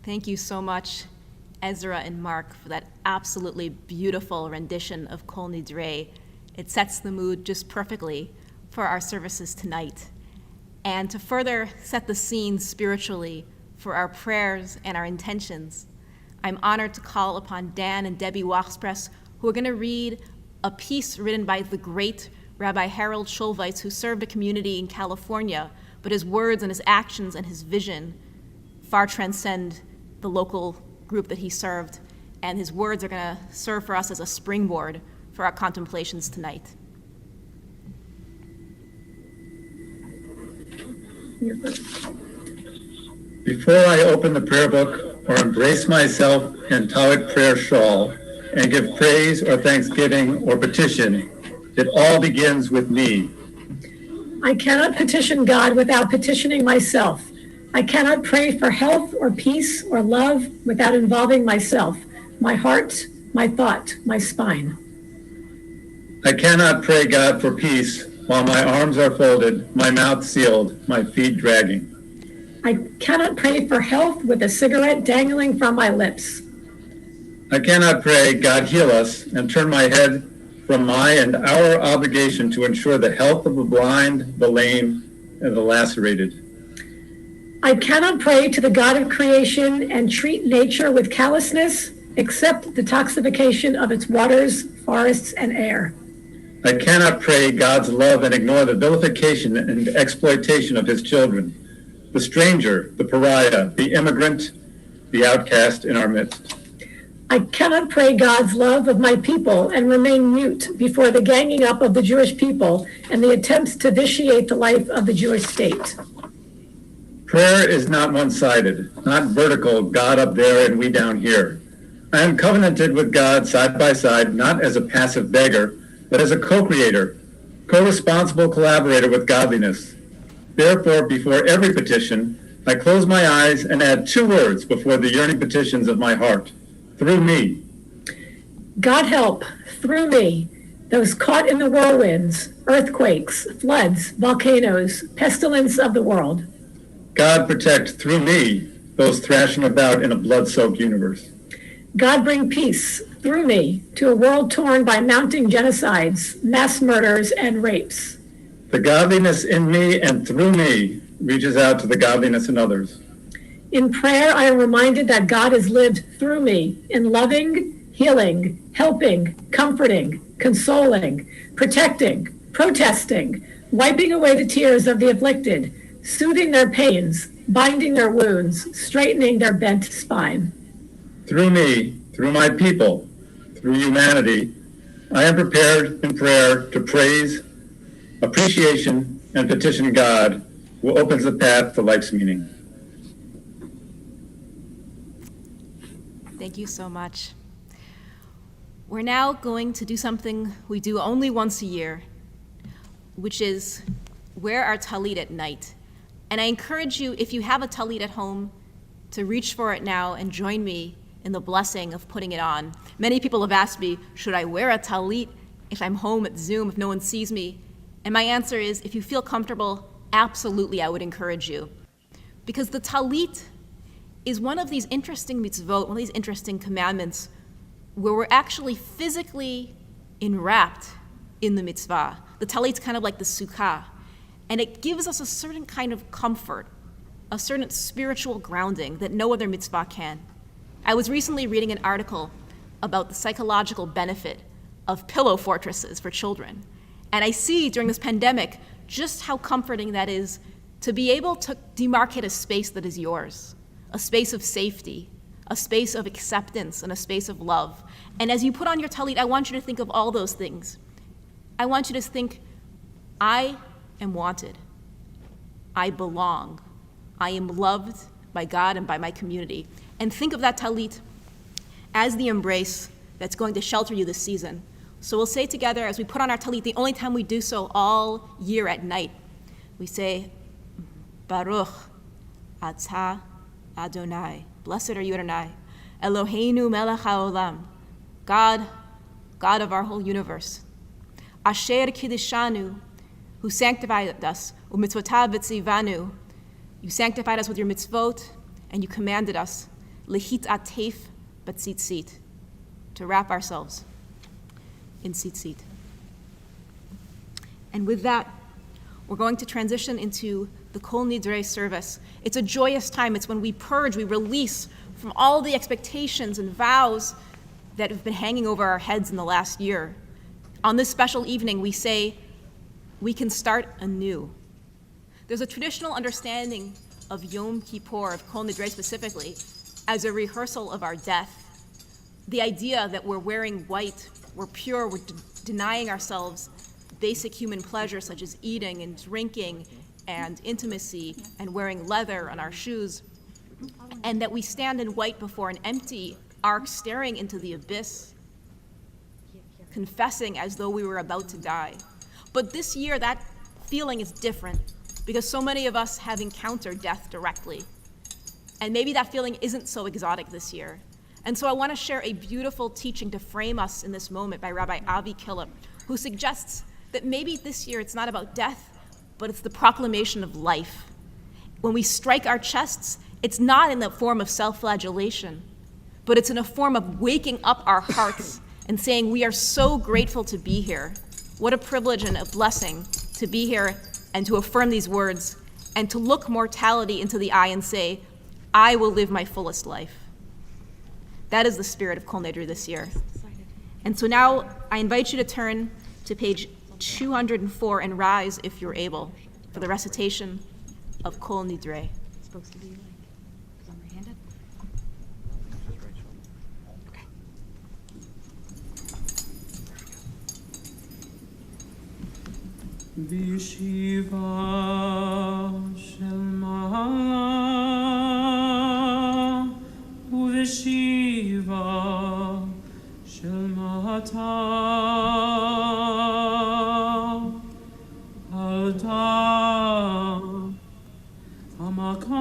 Thank you so much, Ezra and Mark, for that absolutely beautiful rendition of Kol Nidre. It sets the mood just perfectly for our services tonight. And to further set the scene spiritually for our prayers and our intentions, I'm honored to call upon Dan and Debbie Wachspress, who are going to read a piece written by the great Rabbi Harold Schulweitz, who served a community in California, but his words and his actions and his vision far transcend the local group that he served, and his words are going to serve for us as a springboard for our contemplations tonight. Before I open the prayer book or embrace myself in Tallit prayer shawl and give praise or thanksgiving or petition, it all begins with me. I cannot petition God without petitioning myself. I cannot pray for health or peace or love without involving myself, my heart, my thought, my spine. I cannot pray God for peace while my arms are folded, my mouth sealed, my feet dragging. I cannot pray for health with a cigarette dangling from my lips. I cannot pray, God heal us, and turn my head from my and our obligation to ensure the health of the blind, the lame, and the lacerated. I cannot pray to the God of creation and treat nature with callousness, except detoxification of its waters, forests, and air. I cannot pray God's love and ignore the vilification and exploitation of his children, the stranger, the pariah, the immigrant, the outcast in our midst. I cannot pray God's love of my people and remain mute before the ganging up of the Jewish people and the attempts to vitiate the life of the Jewish state. Prayer is not one-sided, not vertical, God up there and we down here. I am covenanted with God side by side, not as a passive beggar, but as a co-creator, co-responsible collaborator with godliness. Therefore, before every petition, I close my eyes and add 2 words before the yearning petitions of my heart. Through me. God help, through me, those caught in the whirlwinds, earthquakes, floods, volcanoes, pestilence of the world. God protect, through me, those thrashing about in a blood-soaked universe. God bring peace, through me, to a world torn by mounting genocides, mass murders, and rapes. The godliness in me and through me reaches out to the godliness in others. In prayer, I am reminded that God has lived through me in loving, healing, helping, comforting, consoling, protecting, protesting, wiping away the tears of the afflicted, soothing their pains, binding their wounds, straightening their bent spine. Through me, through my people, through humanity, I am prepared in prayer to praise, appreciation, and petition God, who opens the path to life's meaning. Thank you so much. We're now going to do something we do only once a year, which is wear our tallit at night. And I encourage you, if you have a tallit at home, to reach for it now and join me in the blessing of putting it on. Many people have asked me, should I wear a tallit if I'm home at Zoom, if no one sees me? And my answer is, if you feel comfortable, absolutely, I would encourage you. Because the tallit is one of these interesting mitzvot, one of these interesting commandments where we're actually physically enwrapped in the mitzvah. The talit's kind of like the sukkah, and it gives us a certain kind of comfort, a certain spiritual grounding that no other mitzvah can. I was recently reading an article about the psychological benefit of pillow fortresses for children, and I see during this pandemic just how comforting that is to be able to demarcate a space that is yours. A space of safety, a space of acceptance, and a space of love. And as you put on your tallit, I want you to think of all those things. I want you to think, I am wanted. I belong. I am loved by God and by my community. And think of that tallit as the embrace that's going to shelter you this season. So we'll say together as we put on our tallit, the only time we do so all year at night, we say, Baruch atah Adonai, blessed are you, Adonai, Eloheinu melech haolam, God of our whole universe. Asher kiddishanu, who sanctified us, u'mitzvotav v'tzivanu, you sanctified us with your mitzvot, and you commanded us. Lehit'atef b'tzitzit, to wrap ourselves in tzitzit. And with that, we're going to transition into the Kol Nidrei service. It's a joyous time. It's when we purge, we release from all the expectations and vows that have been hanging over our heads in the last year. On this special evening, we say, we can start anew. There's a traditional understanding of Yom Kippur, of Kol Nidre specifically, as a rehearsal of our death. The idea that we're wearing white, we're pure, we're denying ourselves basic human pleasures such as eating and drinking and intimacy and wearing leather on our shoes, and that we stand in white before an empty ark staring into the abyss, confessing as though we were about to die. But this year, that feeling is different because so many of us have encountered death directly. And maybe that feeling isn't so exotic this year. And so I want to share a beautiful teaching to frame us in this moment by Rabbi Avi Killip, who suggests that maybe this year it's not about death, but it's the proclamation of life. When we strike our chests, it's not in the form of self-flagellation, but it's in a form of waking up our hearts and saying, we are so grateful to be here. What a privilege and a blessing to be here and to affirm these words and to look mortality into the eye and say, I will live my fullest life. That is the spirit of Kol Nidre this year. And so now I invite you to turn to page 204 and rise if you're able for the recitation of Kol Nidre. It's supposed to be like underhanded. Okay. Vishiva shel ma'ala uvishiva shel ma'ata alta hamakom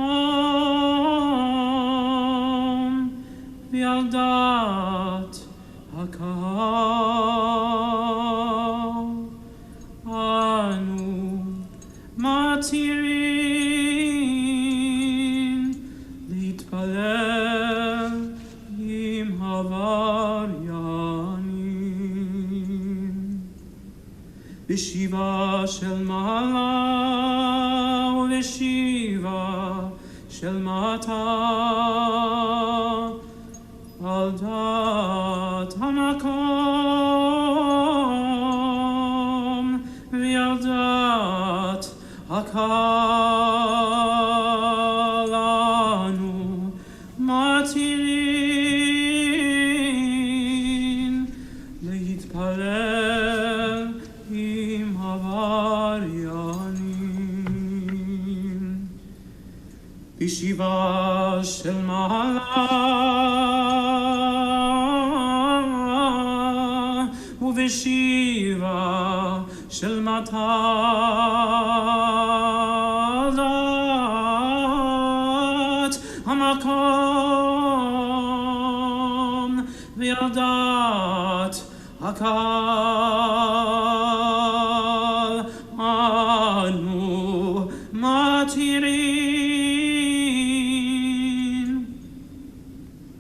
v'yaldat hakal anu matirin litpalel im havaryanim Vishiva shel ma'ala uvishiva shel ma'ata al dat hamakom v'yaldat hakal anu matirin להתפלל עם הווריינים. בישיבה של מעלה ובשיבה של מטלת המקום וירדת הקהל אנו מתירים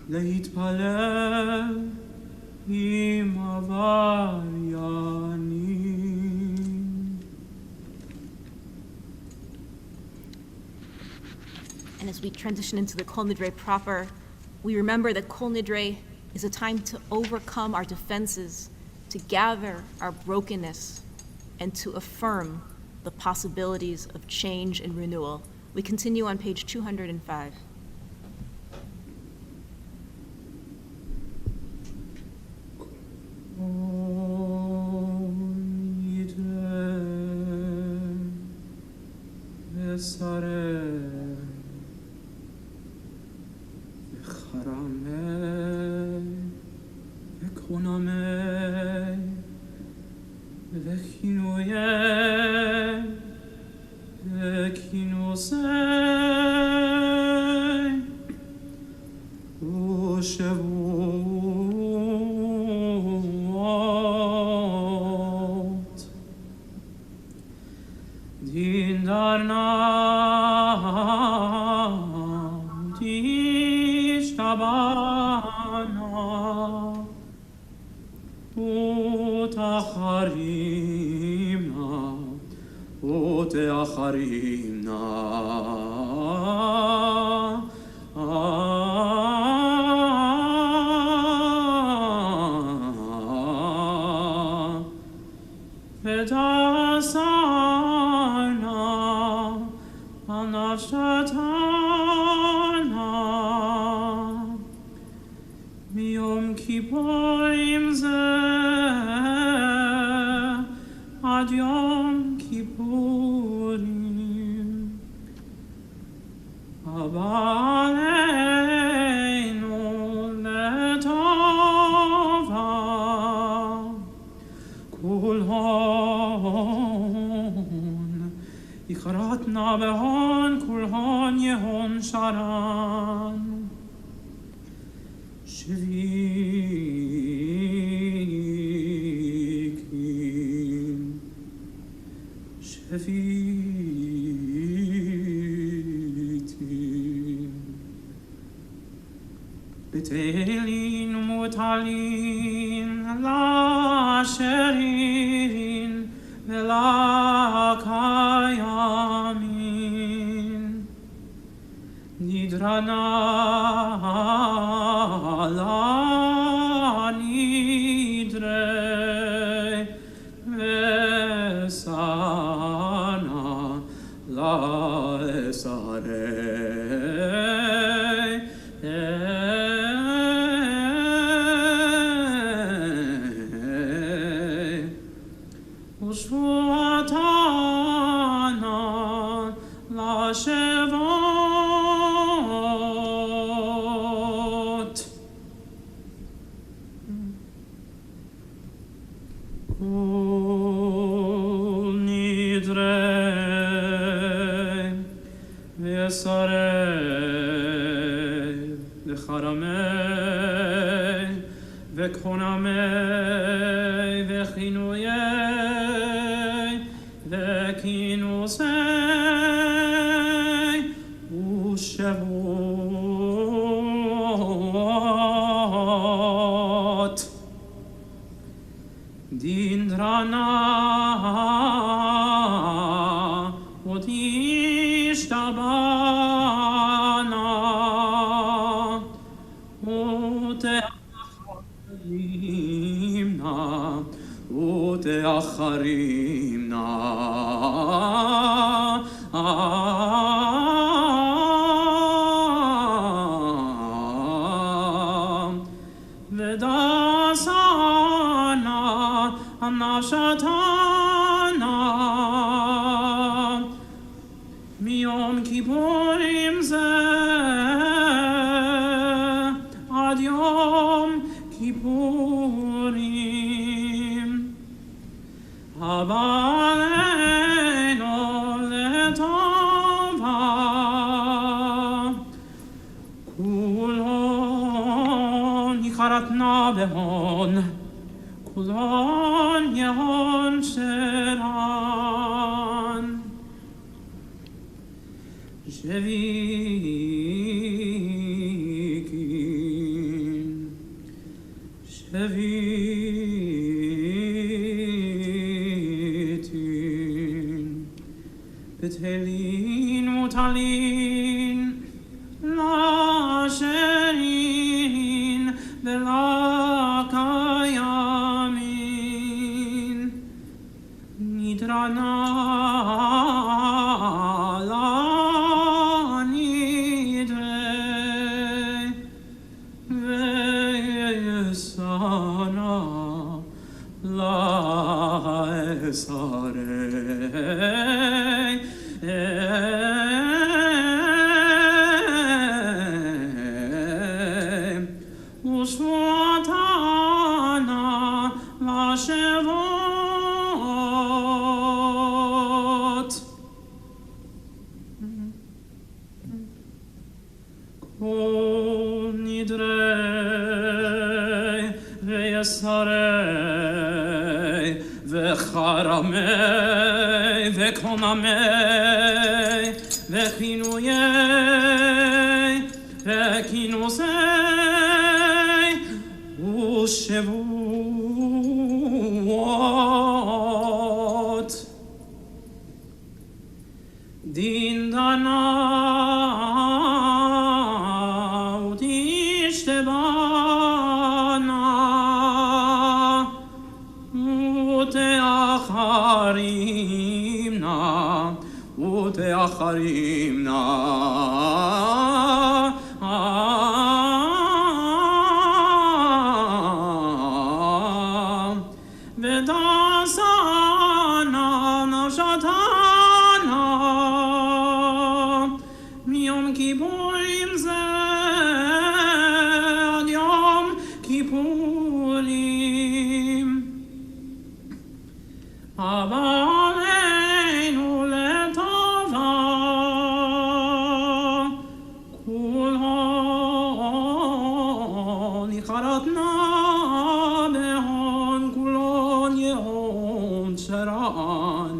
להתפלל עם עבריינים. And as we transition into the Kol Nidre proper, we remember that Kol Nidre is a time to overcome our defenses, to gather our brokenness, and to affirm the possibilities of change and renewal. We continue on page 205. Kol Nidre Vesareh V'charame V'koname V'chinuye V'kinusei U'shevuot Din darnam Tishtabach השתבנה ותחרימנה ותסרנה על נפשתנה מיום כיפורים זה עד יום כיפורים הבא עלינו לטובה כל הון יכרתנה בהון כל הון יהון שרן שביקים שביתים בטלין ומוטלין לשרירין ולקיימים נדרנה לנדרי וסנה לאסרי ושבועתנה לשבות Kol Nidre Ve'Sarei Ve'Charamei Ve'Konamei Ve'Chinuyei Ve'Kinusei U'Shavot Dindrana Utishtabana Uteacharimna Vedasana Anashatana Miyom Kippurim Zeh Ad Yom Kippurim Abaleinu letova Kulon Yikaratna behon Kulon Yehon Sheran Shevikin Shevitin Betelin Mutalin Lasherin Velakayamin Nidrana Nidre Ve'Sana La'Esarei U'Shvatana La'Shevot Kol Nidre Ve'Sarei Ve'Charamei Ve'Konamei Ve'Chinuyei Ve'Kinusei Shavuot Din dana Udishtebana Uteacharimna Vedasana Nashatana Yom Kippurim ze ad Yom Kippurim Avaleinu letova kulon icharatna behon kulon yehon sharan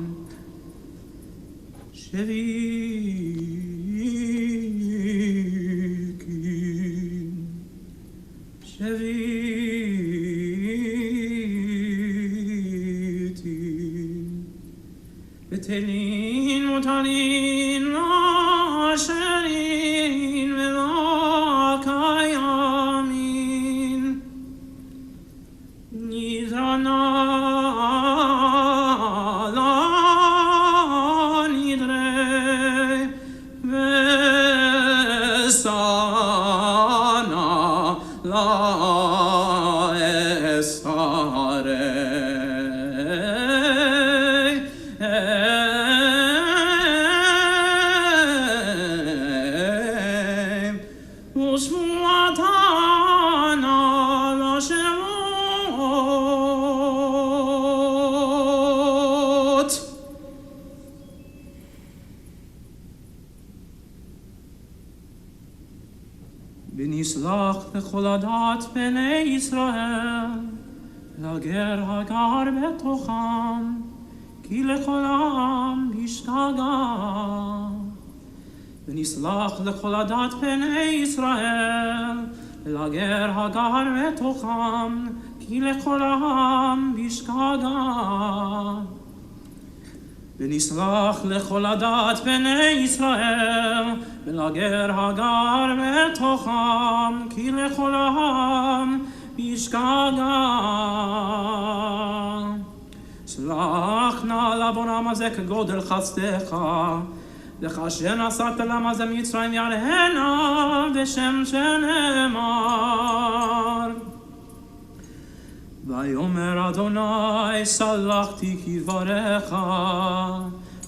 Betelin mutalin asherin velakayamin Nidrana la nidre vesana la esare ונשלח לכל הדת בני ישראל, לגר הגר בתוכם, כי לכל העם בשגגה. ונשלח לכל הדת בני ישראל, לגר הגר בתוכם, כי לכל העם בשגגה. ונשלח לכל הדת בני ישראל, ולגר הגר בתוכם, כי לכל העם בשגגה. שלח נא לבונם הזה כגודל חסדך, וכאשר נסעת לעם הזה מצרים יראנה, בשם שנאמר. ויאמר אדוני סלחתי כדבריך,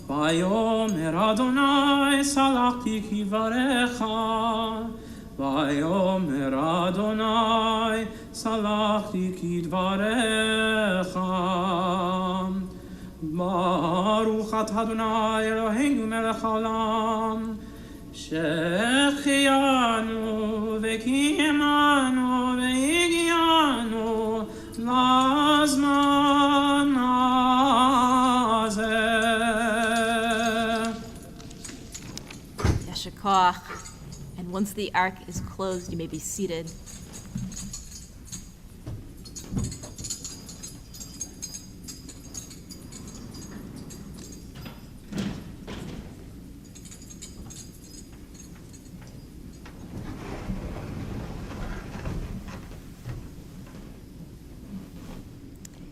ויאמר אדוני סלחתי כדבריך, ויאמר אדוני סלחתי כדבריך. ברוך אתה אדוני אלוהינו מלך העולם, שהחיינו וקיימנו והגיענו לזמן הזה. Yasher koach. And once the ark is closed, you may be seated.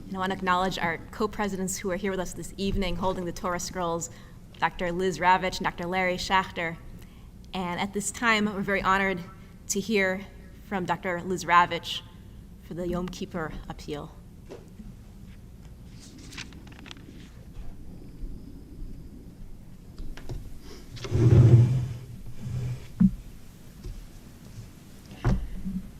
I want to acknowledge our co-presidents who are here with us this evening holding the Torah scrolls, Dr. Liz Ravitch and Dr. Larry Schachter. And at this time, we're very honored to hear from Dr. Liz Ravitch for the Yom Kippur appeal.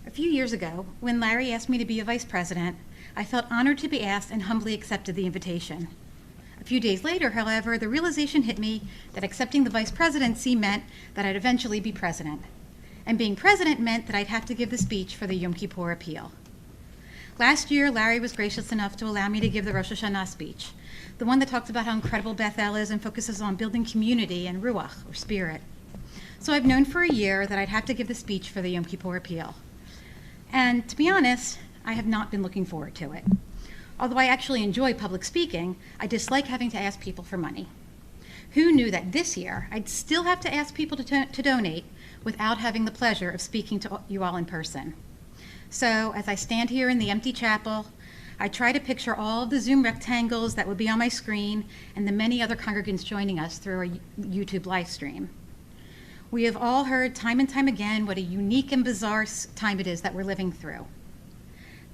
A few years ago, when Larry asked me to be a vice president, I felt honored to be asked and humbly accepted the invitation. A few days later, however, the realization hit me that accepting the vice presidency meant that I'd eventually be president. And being president meant that I'd have to give the speech for the Yom Kippur appeal. Last year, Larry was gracious enough to allow me to give the Rosh Hashanah speech, the one that talks about how incredible Bethel is and focuses on building community and ruach, or spirit. So I've known for a year that I'd have to give the speech for the Yom Kippur appeal. And to be honest, I have not been looking forward to it. Although I actually enjoy public speaking, I dislike having to ask people for money. Who knew that this year I'd still have to ask people to donate without having the pleasure of speaking to you all in person? So as I stand here in the empty chapel, I try to picture all of the Zoom rectangles that would be on my screen and the many other congregants joining us through our YouTube live stream. We have all heard time and time again what a unique and bizarre time it is that we're living through.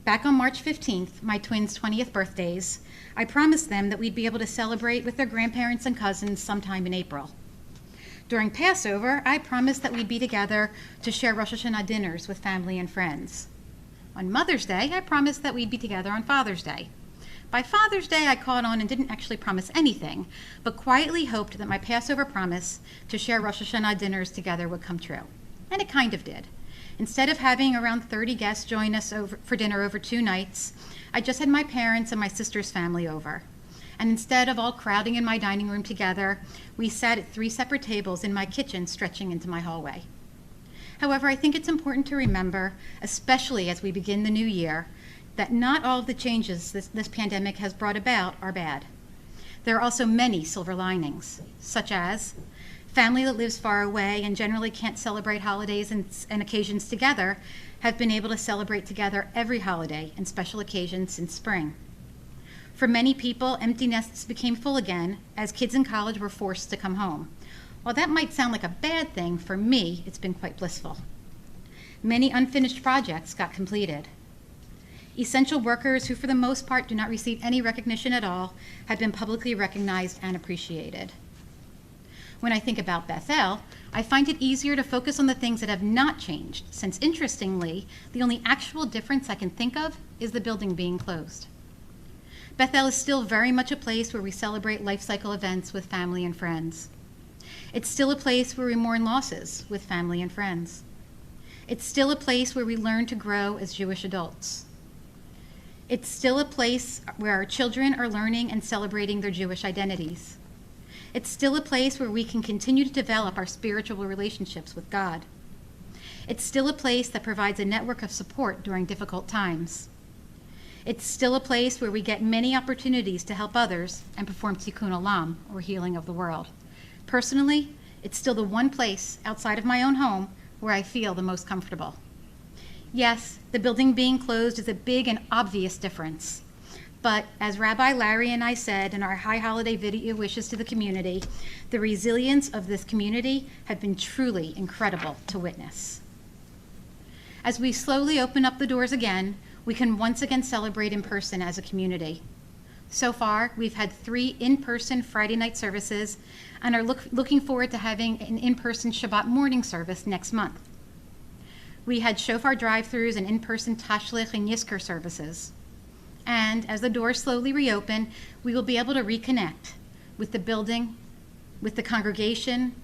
Back on March 15th, my twins' 20th birthdays, I promised them that we'd be able to celebrate with their grandparents and cousins sometime in April. During Passover, I promised that we'd be together to share Rosh Hashanah dinners with family and friends. On Mother's Day, I promised that we'd be together on Father's Day. By Father's Day, I caught on and didn't actually promise anything, but quietly hoped that my Passover promise to share Rosh Hashanah dinners together would come true. And it kind of did. Instead of having around 30 guests join us for dinner over 2 nights, I just had my parents and my sister's family over. And instead of all crowding in my dining room together, we sat at 3 separate tables in my kitchen stretching into my hallway. However, I think it's important to remember, especially as we begin the new year, that not all of the changes this pandemic has brought about are bad. There are also many silver linings, such as family that lives far away and generally can't celebrate holidays and occasions together have been able to celebrate together every holiday and special occasion since spring. For many people, empty nests became full again as kids in college were forced to come home. While that might sound like a bad thing, for me, it's been quite blissful. Many unfinished projects got completed. Essential workers who for the most part do not receive any recognition at all have been publicly recognized and appreciated. When I think about Bethel, I find it easier to focus on the things that have not changed, since interestingly, the only actual difference I can think of is the building being closed. Bethel is still very much a place where we celebrate life cycle events with family and friends. It's still a place where we mourn losses with family and friends. It's still a place where we learn to grow as Jewish adults. It's still a place where our children are learning and celebrating their Jewish identities. It's still a place where we can continue to develop our spiritual relationships with God. It's still a place that provides a network of support during difficult times. It's still a place where we get many opportunities to help others and perform tikkun olam, or healing of the world. Personally, it's still the one place outside of my own home where I feel the most comfortable. Yes, the building being closed is a big and obvious difference. But as Rabbi Larry and I said in our high holiday video wishes to the community, the resilience of this community have been truly incredible to witness. As we slowly open up the doors again, we can once again celebrate in person as a community. So far, we've had 3 in-person Friday night services and are looking forward to having an in-person Shabbat morning service next month. We had shofar drive-thrus and in-person Tashlich and Yizkor services. And as the doors slowly reopen, we will be able to reconnect with the building, with the congregation,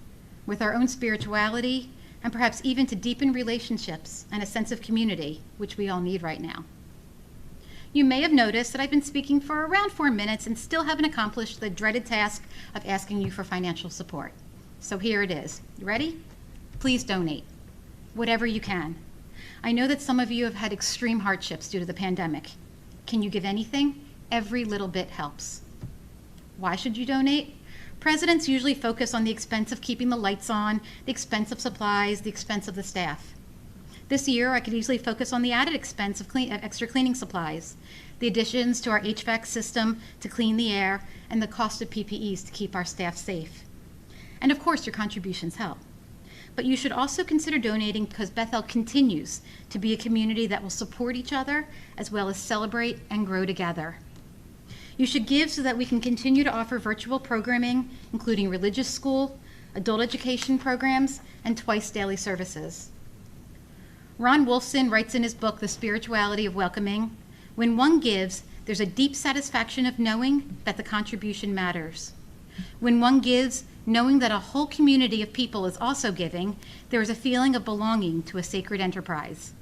with our own spirituality, and perhaps even to deepen relationships and a sense of community, which we all need right now. You may have noticed that I've been speaking for around 4 minutes and still haven't accomplished the dreaded task of asking you for financial support. So here it is. You ready? Please donate, whatever you can. I know that some of you have had extreme hardships due to the pandemic. Can you give anything? Every little bit helps. Why should you donate? Presidents usually focus on the expense of keeping the lights on, the expense of supplies, the expense of the staff. This year, I could easily focus on the added expense of extra cleaning supplies, the additions to our HVAC system to clean the air, and the cost of PPEs to keep our staff safe. And of course, your contributions help. But you should also consider donating because Bethel continues to be a community that will support each other as well as celebrate and grow together. You should give so that we can continue to offer virtual programming, including religious school, adult education programs, and twice daily services. Ron Wolfson writes in his book, The Spirituality of Welcoming, when one gives, there's a deep satisfaction of knowing that the contribution matters. When one gives, knowing that a whole community of people is also giving, there is a feeling of belonging to a sacred enterprise.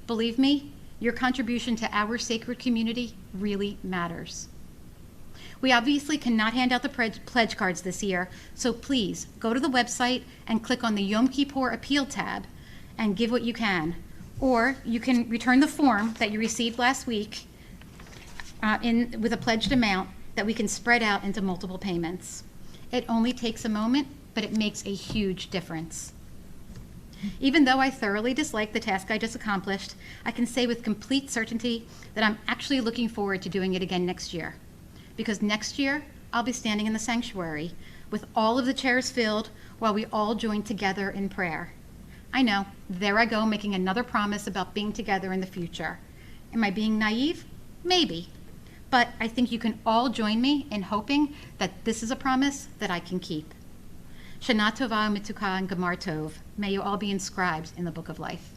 Believe me, your contribution to our sacred community really matters. We obviously cannot hand out the pledge cards this year, so please go to the website and click on the Yom Kippur Appeal tab and give what you can. Or you can return the form that you received last week with a pledged amount that we can spread out into multiple payments. It only takes a moment, but it makes a huge difference. Even though I thoroughly dislike the task I just accomplished, I can say with complete certainty that I'm actually looking forward to doing it again next year. Because next year, I'll be standing in the sanctuary with all of the chairs filled while we all join together in prayer. I know, there I go making another promise about being together in the future. Am I being naive? Maybe. But I think you can all join me in hoping that this is a promise that I can keep. Shana Tova Mituka and Gemar Tov. May you all be inscribed in the book of life.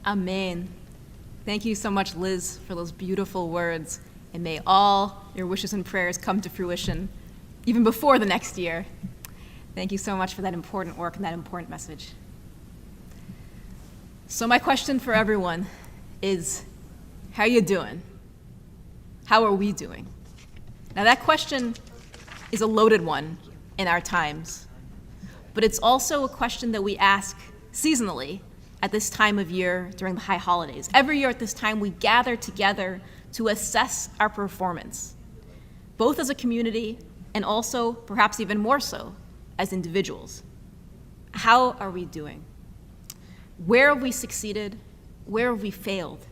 Amen. Thank you so much, Liz, for those beautiful words. And may all your wishes and prayers come to fruition, even before the next year. Thank you so much for that important work and that important message. So my question for everyone is, how you doing? How are we doing? Now that question is a loaded one in our times, but it's also a question that we ask seasonally at this time of year during the high holidays. Every year at this time, we gather together to assess our performance, both as a community and also, perhaps even more so, as individuals. How are we doing? Where have we succeeded? Where have we failed?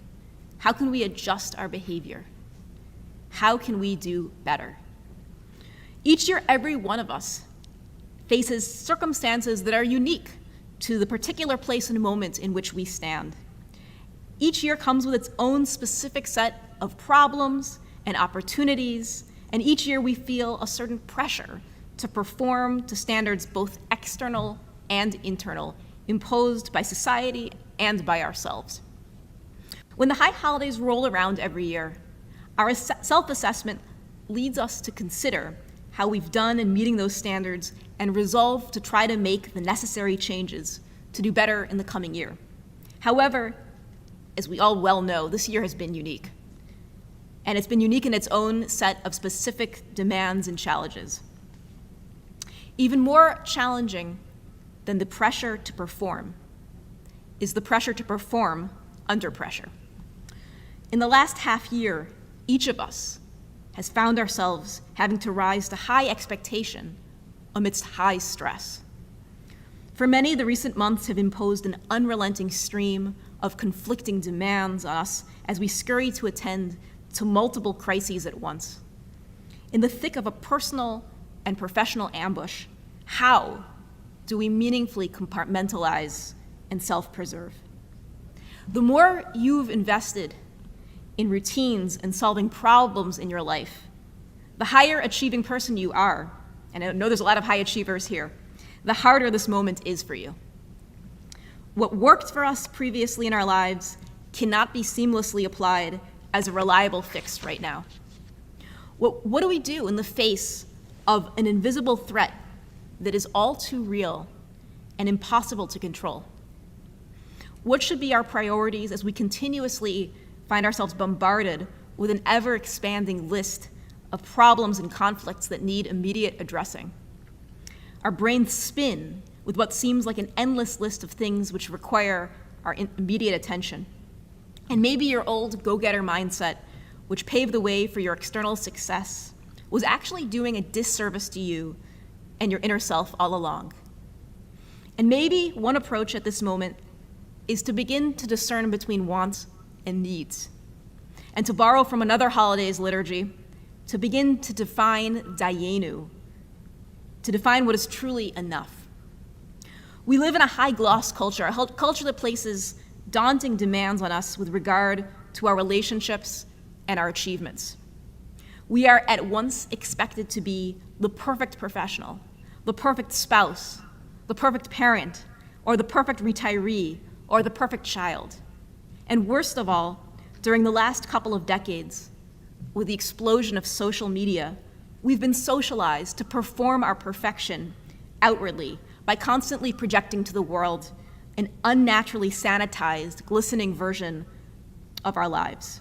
How can we adjust our behavior? How can we do better? Each year, every one of us faces circumstances that are unique to the particular place and moment in which we stand. Each year comes with its own specific set of problems and opportunities, and each year we feel a certain pressure to perform to standards both external and internal, imposed by society and by ourselves. When the high holidays roll around every year, our self-assessment leads us to consider how we've done in meeting those standards and resolve to try to make the necessary changes to do better in the coming year. However, as we all well know, this year has been unique. And it's been unique in its own set of specific demands and challenges. Even more challenging than the pressure to perform is the pressure to perform under pressure. In the last half year, each of us has found ourselves having to rise to high expectation amidst high stress. For many, the recent months have imposed an unrelenting stream of conflicting demands on us as we scurry to attend to multiple crises at once. In the thick of a personal and professional ambush, how do we meaningfully compartmentalize and self-preserve? The more you've invested in routines and solving problems in your life, the higher achieving person you are, and I know there's a lot of high achievers here, the harder this moment is for you. What worked for us previously in our lives cannot be seamlessly applied as a reliable fix right now. What do we do in the face of an invisible threat that is all too real and impossible to control? What should be our priorities as we continuously find ourselves bombarded with an ever-expanding list of problems and conflicts that need immediate addressing? Our brains spin with what seems like an endless list of things which require our immediate attention. And maybe your old go-getter mindset, which paved the way for your external success, was actually doing a disservice to you and your inner self all along. And maybe one approach at this moment is to begin to discern between wants and needs, and to borrow from another holiday's liturgy, to begin to define dayenu, to define what is truly enough. We live in a high-gloss culture, a culture that places daunting demands on us with regard to our relationships and our achievements. We are at once expected to be the perfect professional, the perfect spouse, the perfect parent, or the perfect retiree, or the perfect child. And worst of all, during the last couple of decades, with the explosion of social media, we've been socialized to perform our perfection outwardly by constantly projecting to the world an unnaturally sanitized, glistening version of our lives.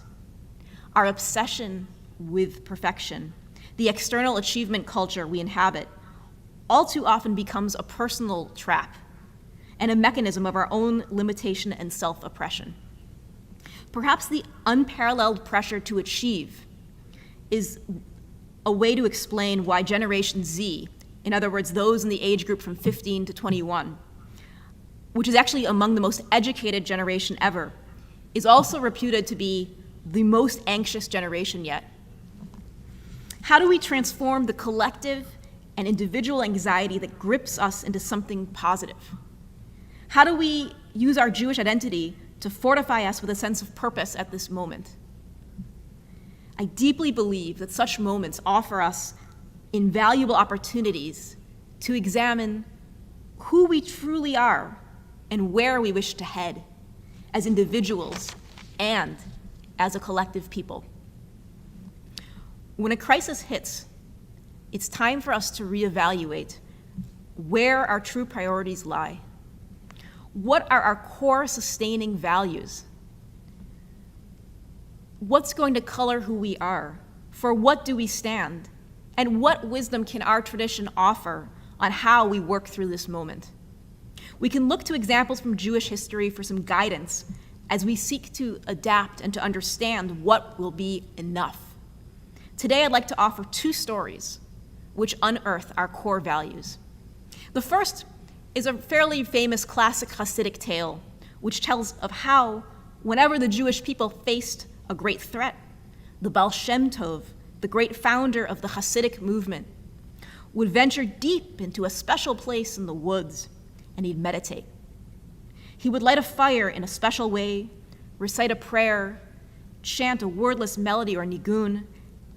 Our obsession with perfection, the external achievement culture we inhabit, all too often becomes a personal trap and a mechanism of our own limitation and self-oppression. Perhaps the unparalleled pressure to achieve is a way to explain why Generation Z, in other words, those in the age group from 15 to 21, which is actually among the most educated generation ever, is also reputed to be the most anxious generation yet. How do we transform the collective and individual anxiety that grips us into something positive? How do we use our Jewish identity to fortify us with a sense of purpose at this moment? I deeply believe that such moments offer us invaluable opportunities to examine who we truly are and where we wish to head as individuals and as a collective people. When a crisis hits, it's time for us to reevaluate where our true priorities lie. What are our core sustaining values? What's going to color who we are? For what do we stand? And what wisdom can our tradition offer on how we work through this moment? We can look to examples from Jewish history for some guidance as we seek to adapt and to understand what will be enough. Today, I'd like to offer two stories which unearth our core values. The first is a fairly famous classic Hasidic tale, which tells of how, whenever the Jewish people faced a great threat, the Baal Shem Tov, the great founder of the Hasidic movement, would venture deep into a special place in the woods, and he'd meditate. He would light a fire in a special way, recite a prayer, chant a wordless melody or nigun,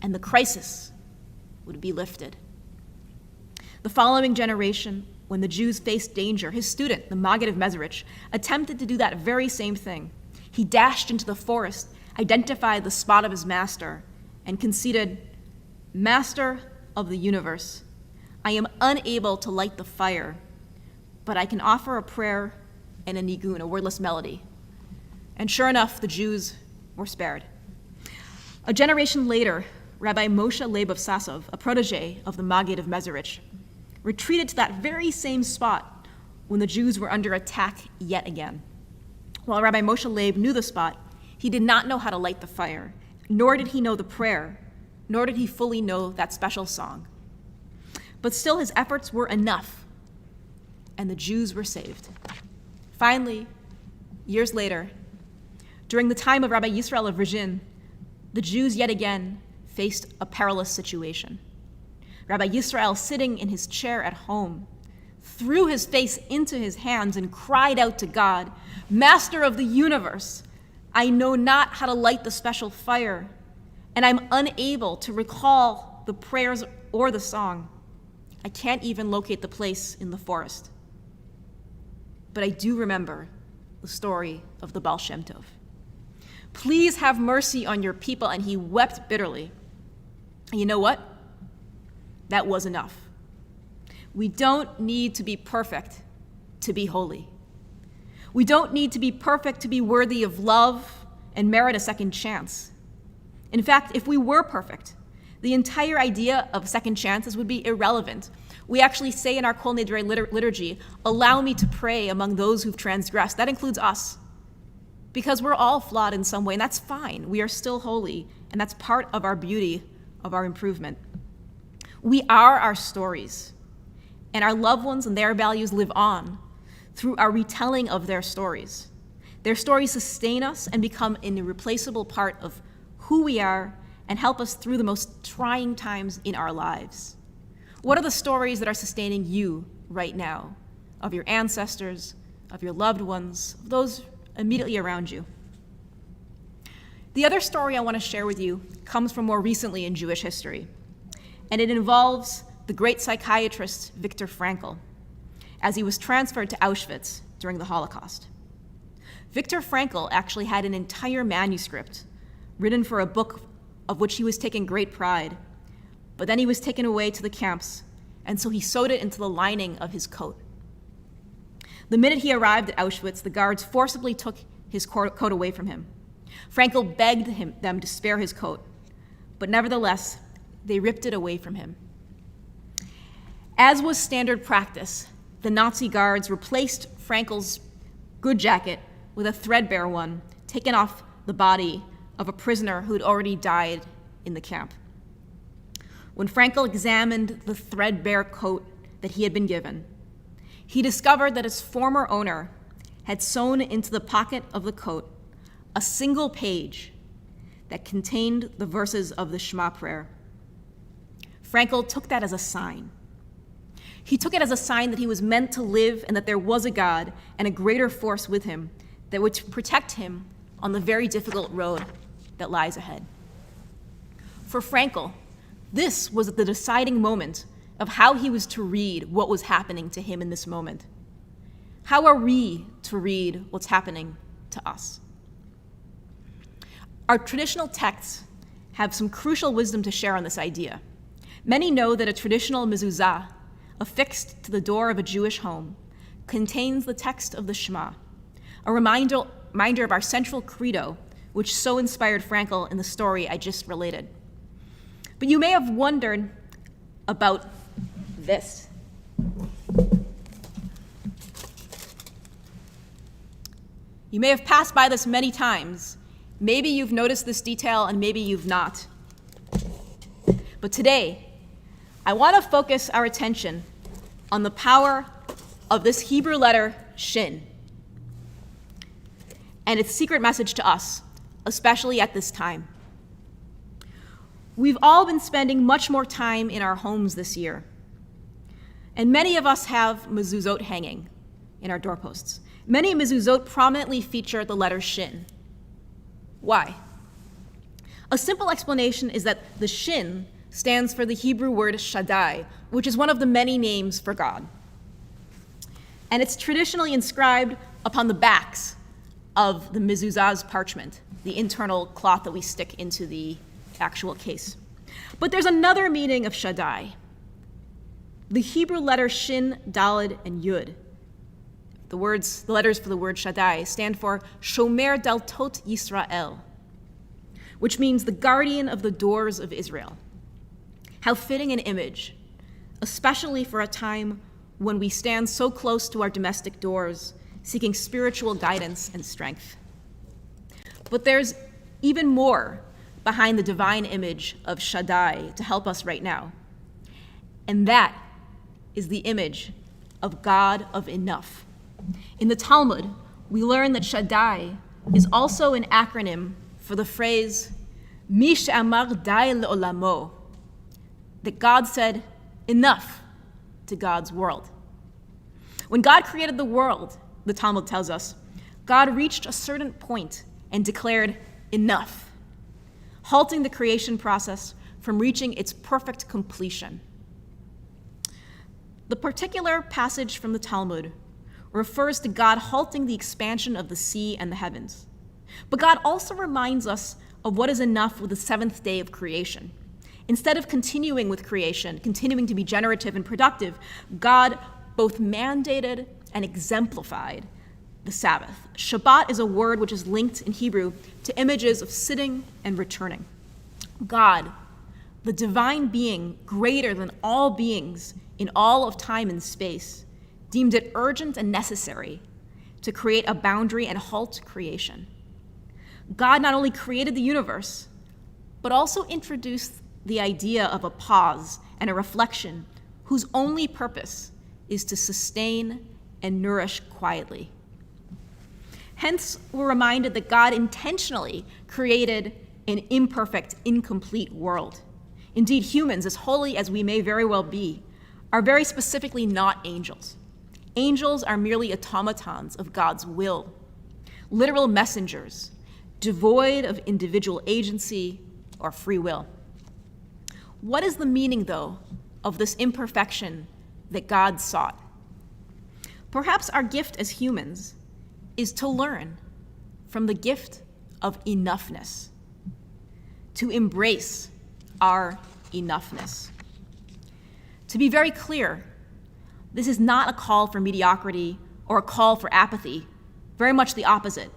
and the crisis would be lifted. The following generation, when the Jews faced danger, his student, the Maggid of Mezerich, attempted to do that very same thing. He dashed into the forest, identified the spot of his master, and conceded, "Master of the universe, I am unable to light the fire, but I can offer a prayer and a nigun, a wordless melody." And sure enough, the Jews were spared. A generation later, Rabbi Moshe Leib of Sasov, a protege of the Maggid of Mezerich, retreated to that very same spot when the Jews were under attack yet again. While Rabbi Moshe Leib knew the spot, he did not know how to light the fire, nor did he know the prayer, nor did he fully know that special song. But still his efforts were enough, and the Jews were saved. Finally, years later, during the time of Rabbi Yisrael of Rizhin, the Jews yet again faced a perilous situation. Rabbi Yisrael, sitting in his chair at home, threw his face into his hands and cried out to God, "Master of the universe, I know not how to light the special fire, and I'm unable to recall the prayers or the song. I can't even locate the place in the forest. But I do remember the story of the Baal Shem Tov. Please have mercy on your people," and he wept bitterly. And you know what? That was enough. We don't need to be perfect to be holy. We don't need to be perfect to be worthy of love and merit a second chance. In fact, if we were perfect, the entire idea of second chances would be irrelevant. We actually say in our Kol Nidre liturgy, "Allow me to pray among those who've transgressed." That includes us, because we're all flawed in some way, and that's fine. We are still holy, and that's part of our beauty, of our improvement. We are our stories, and our loved ones and their values live on through our retelling of their stories. Their stories sustain us and become an irreplaceable part of who we are and help us through the most trying times in our lives. What are the stories that are sustaining you right now, of your ancestors, of your loved ones, of those immediately around you? The other story I want to share with you comes from more recently in Jewish history, and it involves the great psychiatrist Viktor Frankl, as he was transferred to Auschwitz during the Holocaust. Viktor Frankl actually had an entire manuscript written for a book of which he was taking great pride, but then he was taken away to the camps, and so he sewed it into the lining of his coat. The minute he arrived at Auschwitz, the guards forcibly took his coat away from him. Frankl begged them to spare his coat, but nevertheless, they ripped it away from him. As was standard practice, the Nazi guards replaced Frankel's good jacket with a threadbare one taken off the body of a prisoner who had already died in the camp. When Frankel examined the threadbare coat that he had been given, he discovered that his former owner had sewn into the pocket of the coat a single page that contained the verses of the Shema prayer. Frankel took that as a sign. He took it as a sign that he was meant to live and that there was a God and a greater force with him that would protect him on the very difficult road that lies ahead. For Frankel, this was the deciding moment of how he was to read what was happening to him in this moment. How are we to read what's happening to us? Our traditional texts have some crucial wisdom to share on this idea. Many know that a traditional mezuzah, affixed to the door of a Jewish home, contains the text of the Shema, a reminder of our central credo, which so inspired Frankel in the story I just related. But you may have wondered about this. You may have passed by this many times. Maybe you've noticed this detail and maybe you've not. But today, I want to focus our attention on the power of this Hebrew letter Shin and its secret message to us, especially at this time. We've all been spending much more time in our homes this year, and many of us have mezuzot hanging in our doorposts. Many mezuzot prominently feature the letter Shin. Why? A simple explanation is that the Shin stands for the Hebrew word Shaddai, which is one of the many names for God. And it's traditionally inscribed upon the backs of the mezuzah's parchment, the internal cloth that we stick into the actual case. But there's another meaning of Shaddai. The Hebrew letter Shin, Daled, and Yud, the letters for the word Shaddai, stand for Shomer Daltot Yisrael, which means the guardian of the doors of Israel. How fitting an image, especially for a time when we stand so close to our domestic doors, seeking spiritual guidance and strength. But there's even more behind the divine image of Shaddai to help us right now. And that is the image of God of enough. In the Talmud, we learn that Shaddai is also an acronym for the phrase, Mi she'amar dai le'olamo, that God said enough to God's world. When God created the world, the Talmud tells us, God reached a certain point and declared enough, halting the creation process from reaching its perfect completion. The particular passage from the Talmud refers to God halting the expansion of the sea and the heavens. But God also reminds us of what is enough with the seventh day of creation. Instead of continuing with creation, continuing to be generative and productive, God both mandated and exemplified the Sabbath. Shabbat is a word which is linked in Hebrew to images of sitting and returning. God, the divine being greater than all beings in all of time and space, deemed it urgent and necessary to create a boundary and halt creation. God not only created the universe, but also introduced the idea of a pause and a reflection whose only purpose is to sustain and nourish quietly. Hence, we're reminded that God intentionally created an imperfect, incomplete world. Indeed, humans, as holy as we may very well be, are very specifically not angels. Angels are merely automatons of God's will, literal messengers, devoid of individual agency or free will. What is the meaning, though, of this imperfection that God sought? Perhaps our gift as humans is to learn from the gift of enoughness, to embrace our enoughness. To be very clear, this is not a call for mediocrity or a call for apathy, very much the opposite.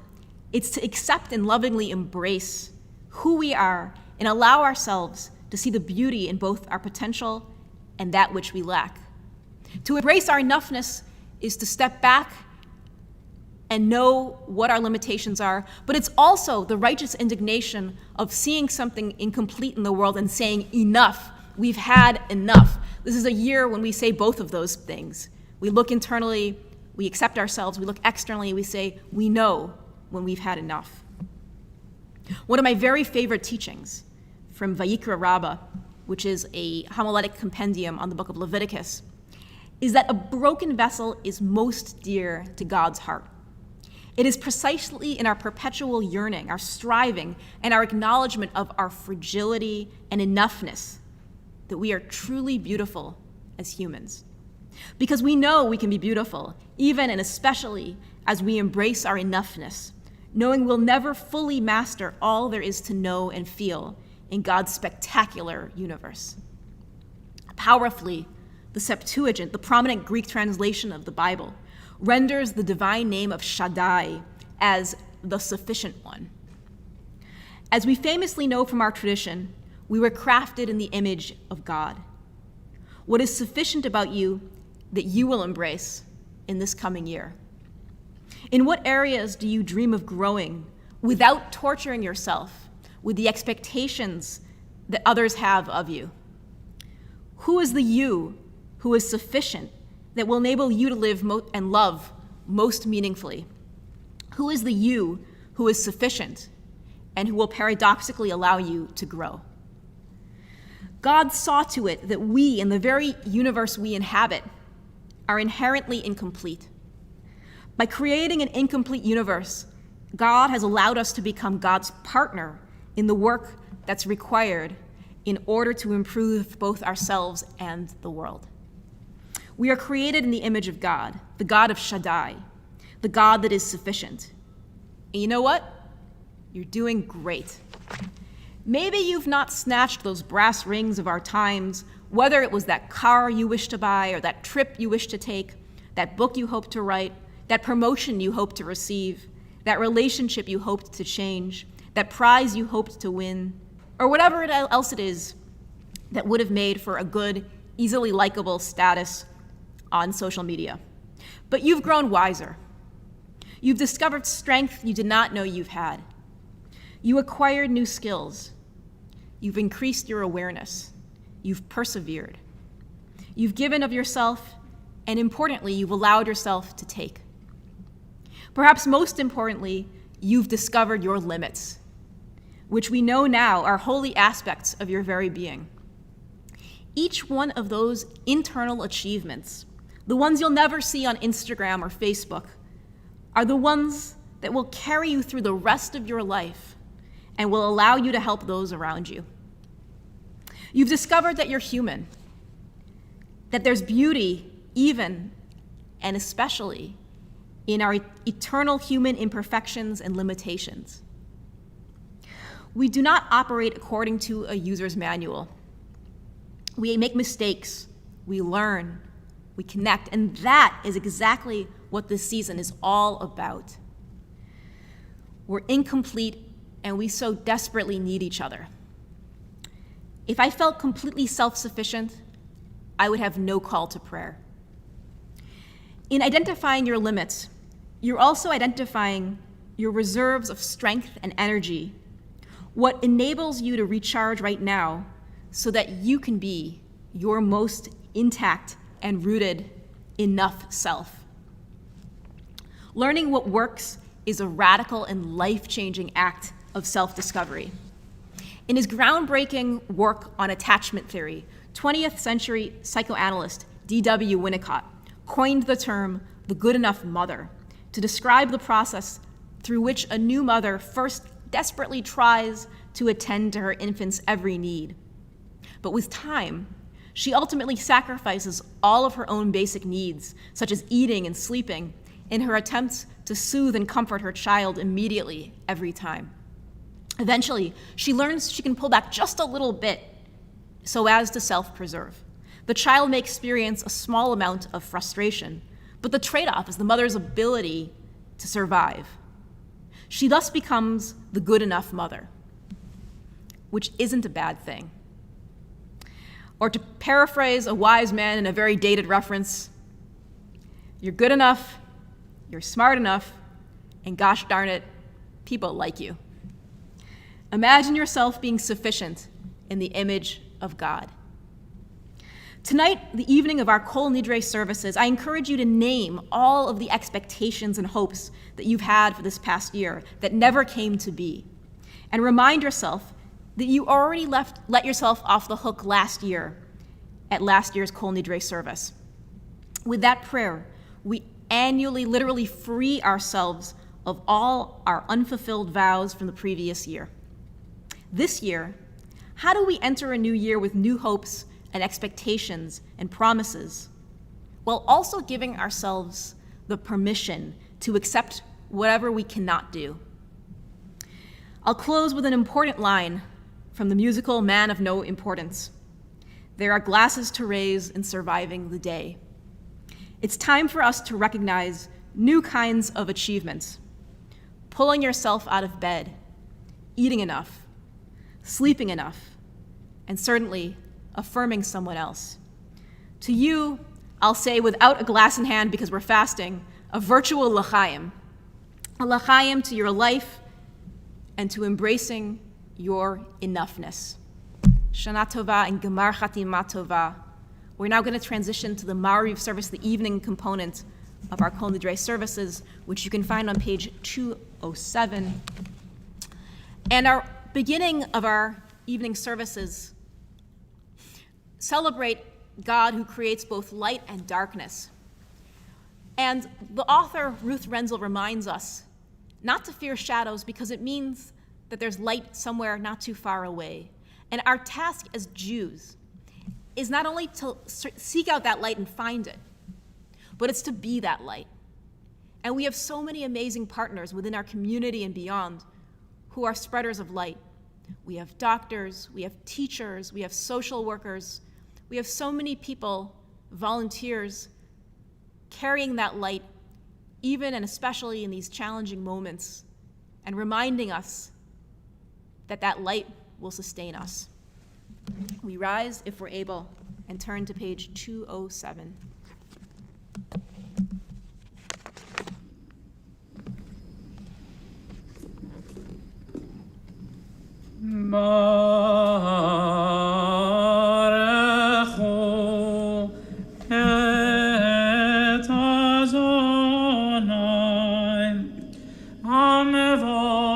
It's to accept and lovingly embrace who we are and allow ourselves to see the beauty in both our potential and that which we lack. To embrace our enoughness is to step back and know what our limitations are, but it's also the righteous indignation of seeing something incomplete in the world and saying, enough, we've had enough. This is a year when we say both of those things. We look internally, we accept ourselves, we look externally, we say, we know when we've had enough. One of my very favorite teachings from Vayikra Rabbah, which is a homiletic compendium on the book of Leviticus, is that a broken vessel is most dear to God's heart. It is precisely in our perpetual yearning, our striving, and our acknowledgement of our fragility and enoughness that we are truly beautiful as humans. Because we know we can be beautiful, even and especially as we embrace our enoughness, knowing we'll never fully master all there is to know and feel in God's spectacular universe. Powerfully, the Septuagint, the prominent Greek translation of the Bible, renders the divine name of Shaddai as the sufficient one. As we famously know from our tradition, we were crafted in the image of God. What is sufficient about you that you will embrace in this coming year? In what areas do you dream of growing without torturing yourself with the expectations that others have of you? Who is the you who is sufficient that will enable you to live and love most meaningfully? Who is the you who is sufficient and who will paradoxically allow you to grow? God saw to it that we, in the very universe we inhabit, are inherently incomplete. By creating an incomplete universe, God has allowed us to become God's partner in the work that's required in order to improve both ourselves and the world. We are created in the image of God, the God of Shaddai, the God that is sufficient. And you know what? You're doing great. Maybe you've not snatched those brass rings of our times, whether it was that car you wish to buy or that trip you wish to take, that book you hope to write, that promotion you hope to receive, that relationship you hoped to change, that prize you hoped to win, or whatever else it is that would have made for a good, easily likable status on social media. But you've grown wiser. You've discovered strength you did not know you've had. You acquired new skills. You've increased your awareness. You've persevered. You've given of yourself, and importantly, you've allowed yourself to take. Perhaps most importantly, you've discovered your limits, which we know now are holy aspects of your very being. Each one of those internal achievements, the ones you'll never see on Instagram or Facebook, are the ones that will carry you through the rest of your life and will allow you to help those around you. You've discovered that you're human, that there's beauty even and especially in our eternal human imperfections and limitations. We do not operate according to a user's manual. We make mistakes, we learn, we connect, and that is exactly what this season is all about. We're incomplete, and we so desperately need each other. If I felt completely self-sufficient, I would have no call to prayer. In identifying your limits, you're also identifying your reserves of strength and energy, what enables you to recharge right now so that you can be your most intact and rooted enough self. Learning what works is a radical and life-changing act of self-discovery. In his groundbreaking work on attachment theory, 20th century psychoanalyst D.W. Winnicott coined the term the good enough mother to describe the process through which a new mother first desperately tries to attend to her infant's every need. But with time, she ultimately sacrifices all of her own basic needs, such as eating and sleeping, in her attempts to soothe and comfort her child immediately every time. Eventually, she learns she can pull back just a little bit so as to self-preserve. The child may experience a small amount of frustration, but the trade-off is the mother's ability to survive. She thus becomes the good enough mother, which isn't a bad thing. Or to paraphrase a wise man in a very dated reference, you're good enough, you're smart enough, and gosh darn it, people like you. Imagine yourself being sufficient in the image of God. Tonight, the evening of our Kol Nidrei services, I encourage you to name all of the expectations and hopes that you've had for this past year that never came to be. And remind yourself that you already let yourself off the hook last year at last year's Kol Nidrei service. With that prayer, we annually literally free ourselves of all our unfulfilled vows from the previous year. This year, how do we enter a new year with new hopes and expectations and promises, while also giving ourselves the permission to accept whatever we cannot do? I'll close with an important line from the musical Man of No Importance. There are glasses to raise in surviving the day. It's time for us to recognize new kinds of achievements. Pulling yourself out of bed, eating enough, sleeping enough, and certainly affirming someone else. To you, I'll say without a glass in hand because we're fasting, a virtual l'chaim. A l'chaim to your life and to embracing your enoughness. Shana Tova and Gemar Chatima Tova. We're now going to transition to the Ma'ariv service, the evening component of our Kol Nidrei services, which you can find on page 207. And our beginning of our evening services celebrate God who creates both light and darkness. And the author, Ruth Renzel, reminds us not to fear shadows because it means that there's light somewhere not too far away. And our task as Jews is not only to seek out that light and find it, but it's to be that light. And we have so many amazing partners within our community and beyond who are spreaders of light. We have doctors, we have teachers, we have social workers, we have so many people, volunteers, carrying that light, even and especially in these challenging moments, and reminding us that that light will sustain us. We rise, if we're able, and turn to page 207. Baruchu et Adonai HaMevorach.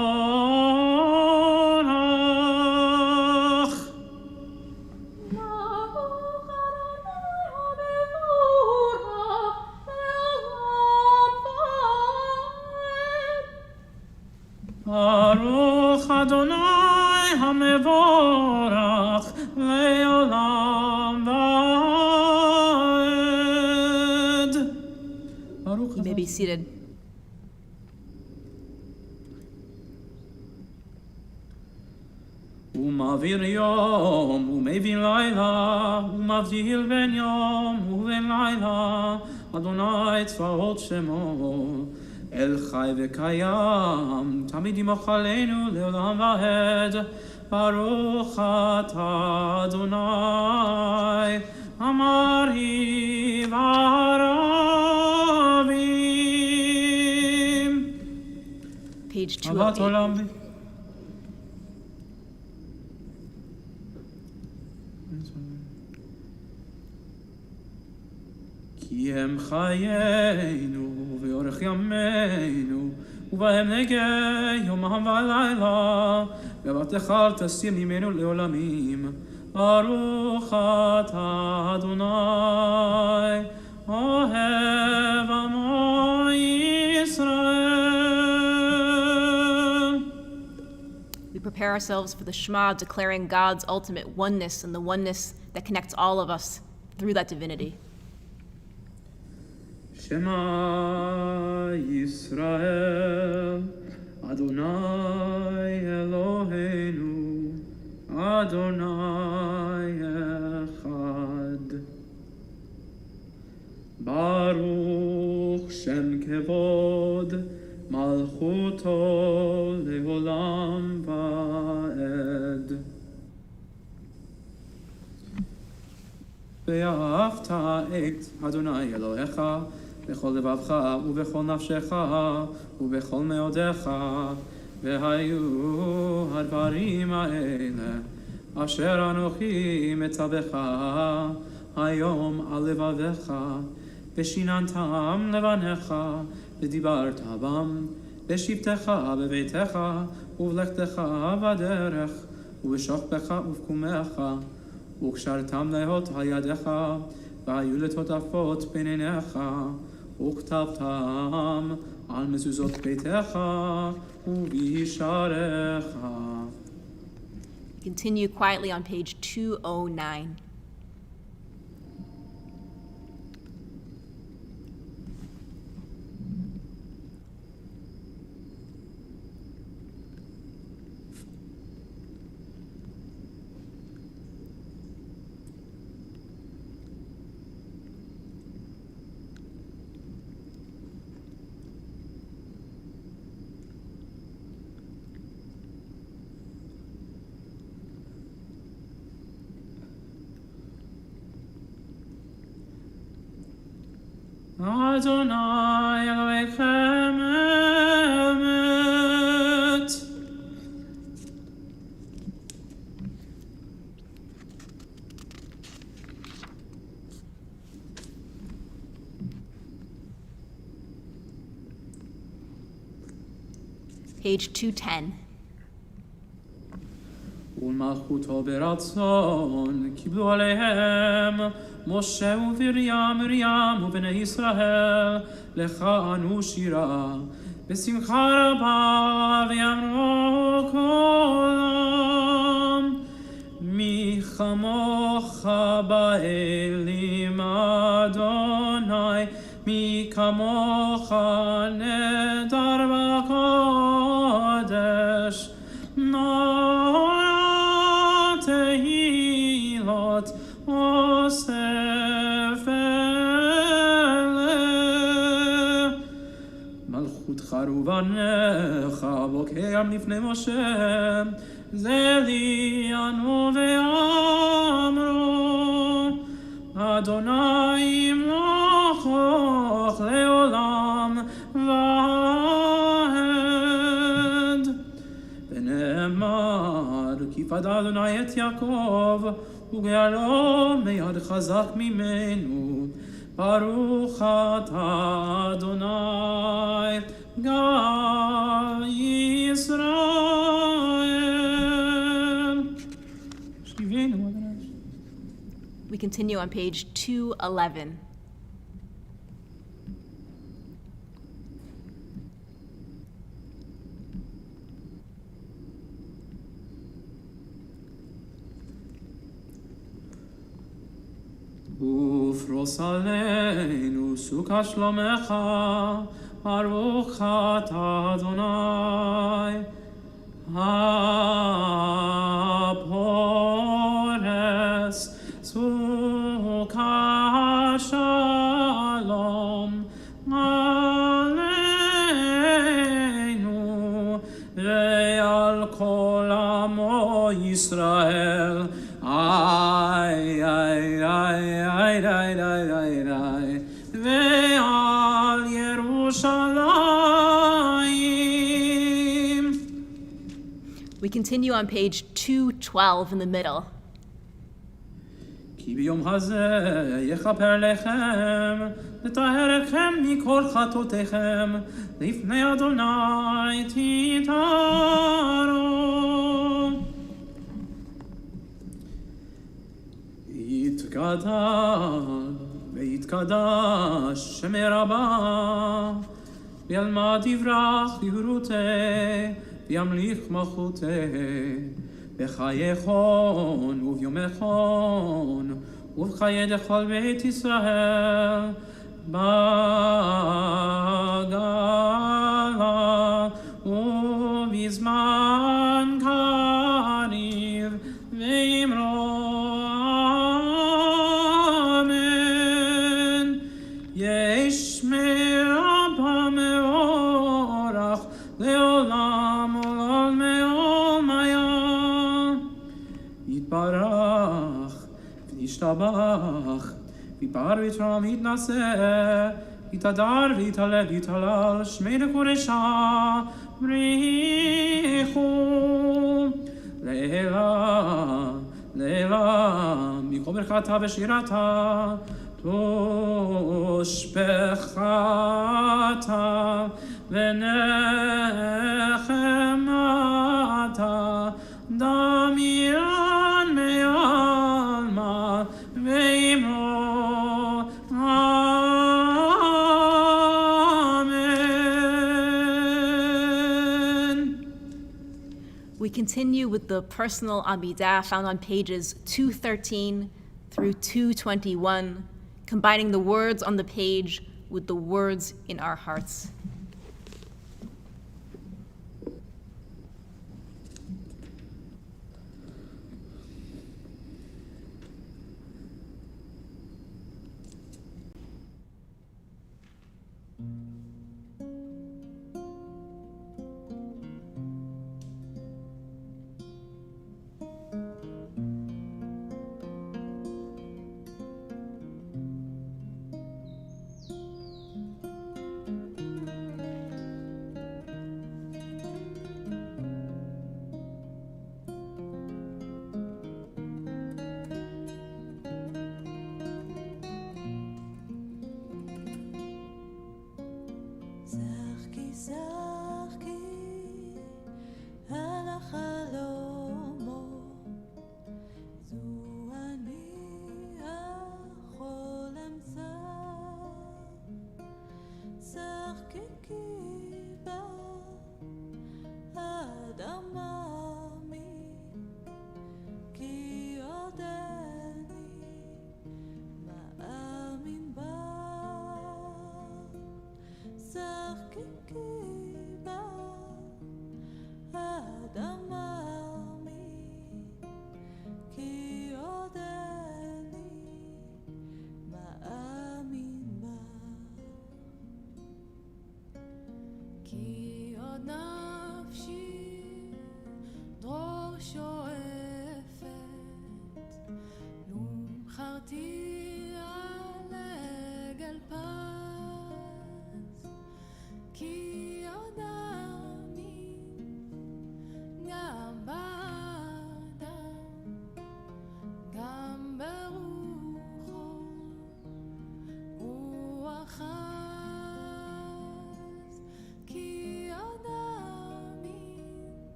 Baruch Adonai HaMevorach le'olam va'ed. You may be seated. ומעביר יום ומבין לילה ומבדיל בין יום ובין לילה אדוני צבאות שמו אל חי וקיים תמיד ימוך עלינו לעולם ועד ברוך אתה אדוני המרהיב הרבים. Page אהבת 208. עולם כי הם חיינו ואורך ימינו ובהם נגע יומם ולילה ובתך אל תסיר ממנו לעולמים ברוך אתה אדוני אוהב עמו ישראל. We prepare ourselves for the Shema, declaring God's ultimate oneness and the oneness that connects all of us through that divinity. Shema Yisrael, Adonai Eloheinu, Adonai Echad. Baruch Shem Kevod, Malchuto Leolam Va'ed. ואהבת את אדוני אלוהיך בכל לבבך ובכל נפשך ובכל מאודיך, והיו הדברים האלה אשר אנוכי מצווך היום על לבביך, ושיננתם לבניך ודיברת בם בשבתך בביתך ובלכתך בדרך ובשוכבך ובקומך, וקשרתם להיות על ידיך והיו לטוטפות בין עיניך, וכתבתם על מזוזות ביתך ובישעריך. Continue quietly on page 209. Adonai Elohechem emet. Page 210. ולמלכותו ברצון קיבלו עליהם משה ומרים ובני ישראל לחנו שירה בשמחה רבה, ויאמרו כולם מי כמוך באלים אדוני, מי כמוך נדר בקודש, תהילות אוסף אלה. מלכותך ובניך בוקע לפני משה, זה לי ענו ואמרו, אדוני ימלוך לעולם ועד. ונאמר, כי פדה אדוני את יעקב, וגאלו מיד חזק ממנו. ברוך אתה אדוני גאל ישראל. שתבינו, אדוני. We continue on page 211. ופרוס עלינו סוכה שלומך, ברוך אתה אדוני הפורס סוכה שלום עלינו ועל כל עמו ישראל. Ay, ay, ay, ay, ay, ay, ay, ay, ve'al Yerushalayim. We continue on page 212 in the middle. כי ביום הזה יכפר לכם, לטהרכם מכל חטאותיכם, לפני אדוני תתארו. ויתקדש שמי רבה, וילמד יברח יברותי, וימליך מלכותי, בחייכון וביומכון, ובחיי דכל בית ישראל, בגלה ובזמן קריב, ואמרו וישתבח, ויפאר ויתרום ויתנשא, ויתהדר ויתהלל ויתהלל, שמי לקודשה, בריחו, לעילה, לעילה, מכל ברכתה ושירתה, תושבחתה ונחמתה, דמיין מעלמה ואמרו Amen. We continue with the personal Amidah found on pages 213 through 221, combining the words on the page with the words in our hearts.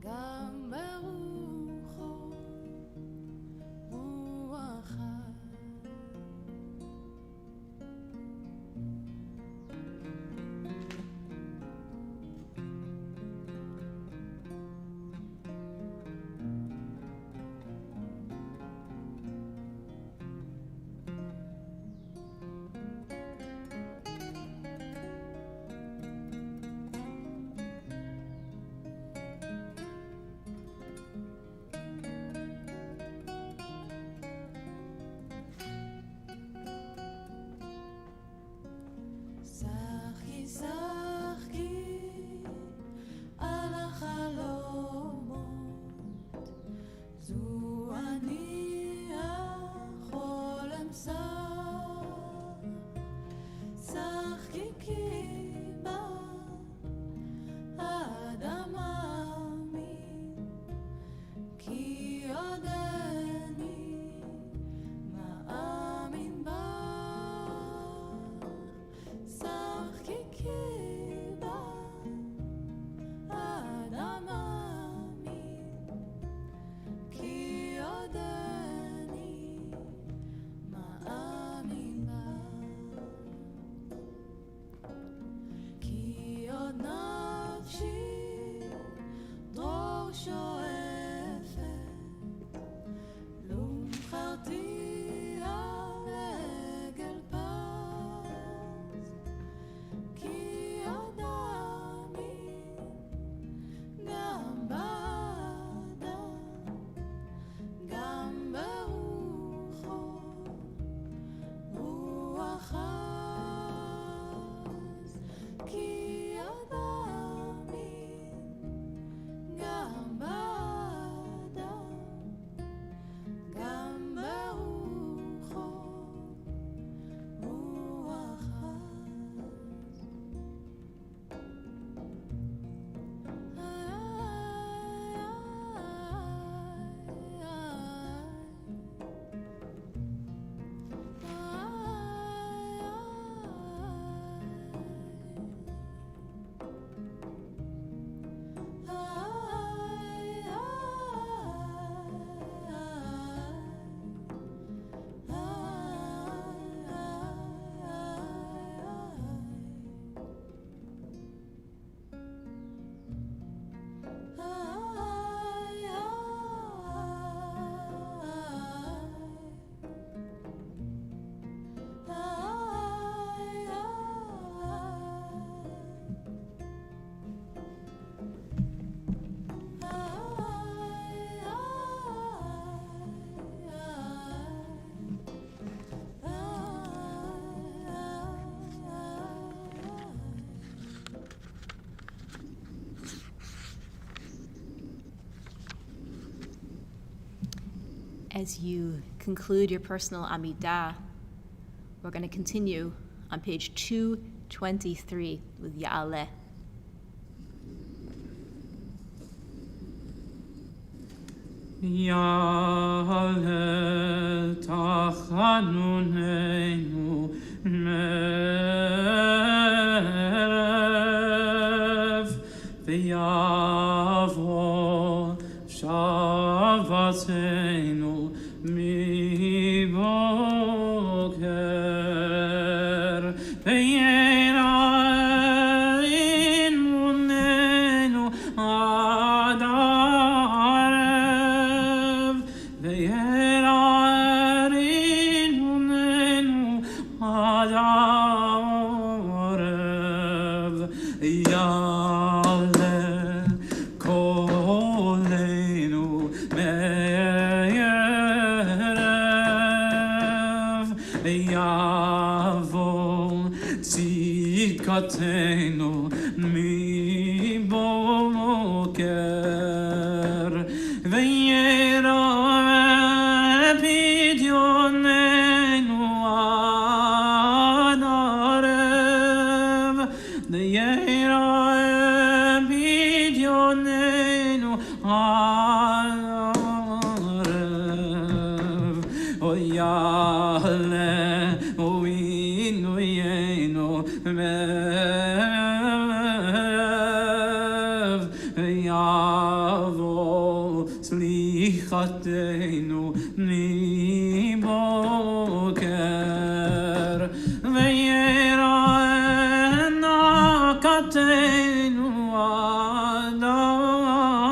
גם ברוחו As you conclude your personal Amidah, we're going to continue on page 223 with Ya'aleh. Ya'aleh tachanunenu me'erev v'yavo shavatenu miboker v'yerain munenu ad arev v'yerain munenu ad arev Ya'aleh kolenu me'erev Yavo tzidkatenu miboker v'yera pidyonenu ad arev v'yera pidyonenu ad arev O Ya'aleh O Inuyenu me'erev v'yavo slichatenu miboker v'yera nakatenu ad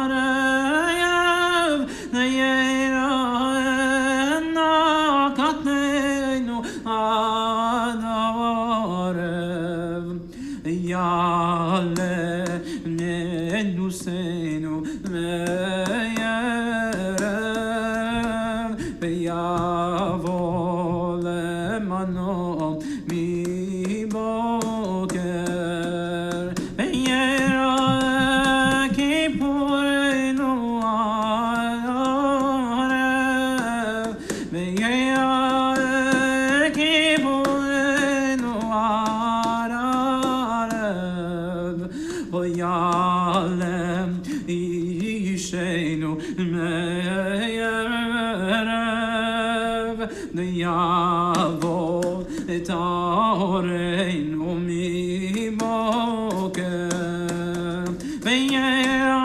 arev v'yera nakatenu ad arev Ya'aleh nenusenu me'erev v'yavo lemano miboker v'yera kippurenu ad arev v'yera kippurenu ad arev O Ya'aleh ishenu me'erev v'yavo ta'oreinu miboker v'yera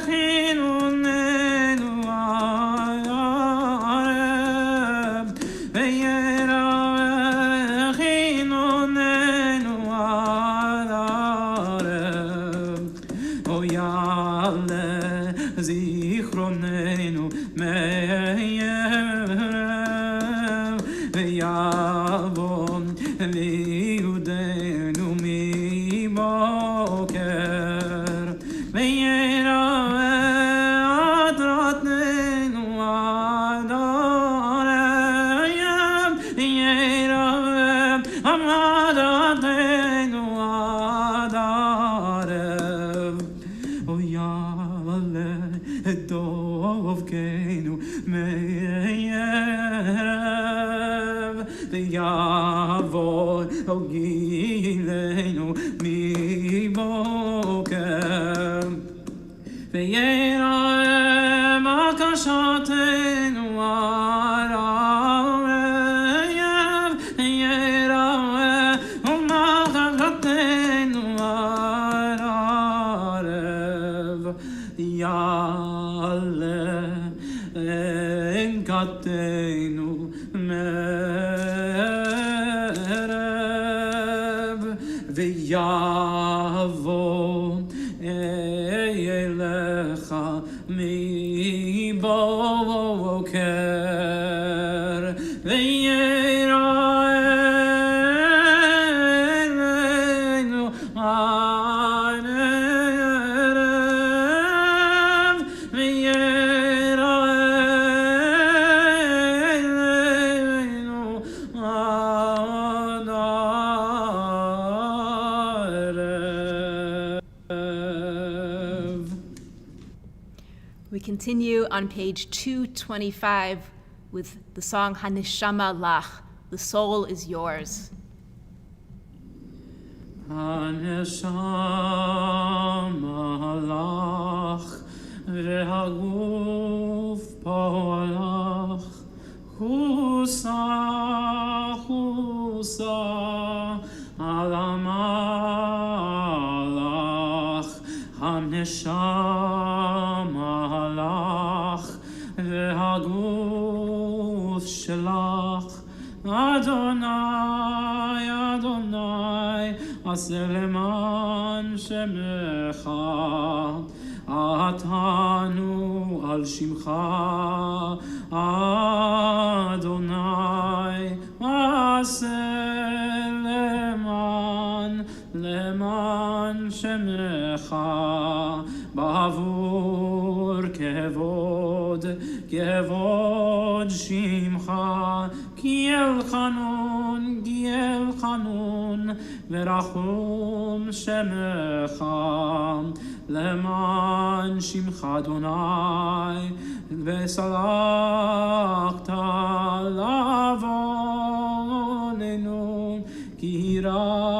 chinunenu ad arev v'yera chinunenu ad arev O Ya'aleh zichronenu me'erev v'yavo liudenu miboker v'yera adratnenu ad arev v'yera adratnenu ad arev O Ya'aleh dovkenu me'erev v'yavo gilenu miboker v'yera makashatenu ad arev v'yera makashatenu ad arev Ya'aleh enkatenu me'erev v'yavo elecha miboker v'yera eleinu ad erev v'yera eleinu ad arev We continue on page 225 with the song Haneshama Lach, the soul is yours. הנשמה לך והגוף פועלך חוסה חוסה על המלך הנשמה לך והגוף שלך אדוני אדוני עשה למען שמך עטנו על שמך אדוני עשה למען שמך בעבור כבוד שמך כי אל חנון ורחום שמך למען שמך אדוני וסלחת לעווננו כי רבו.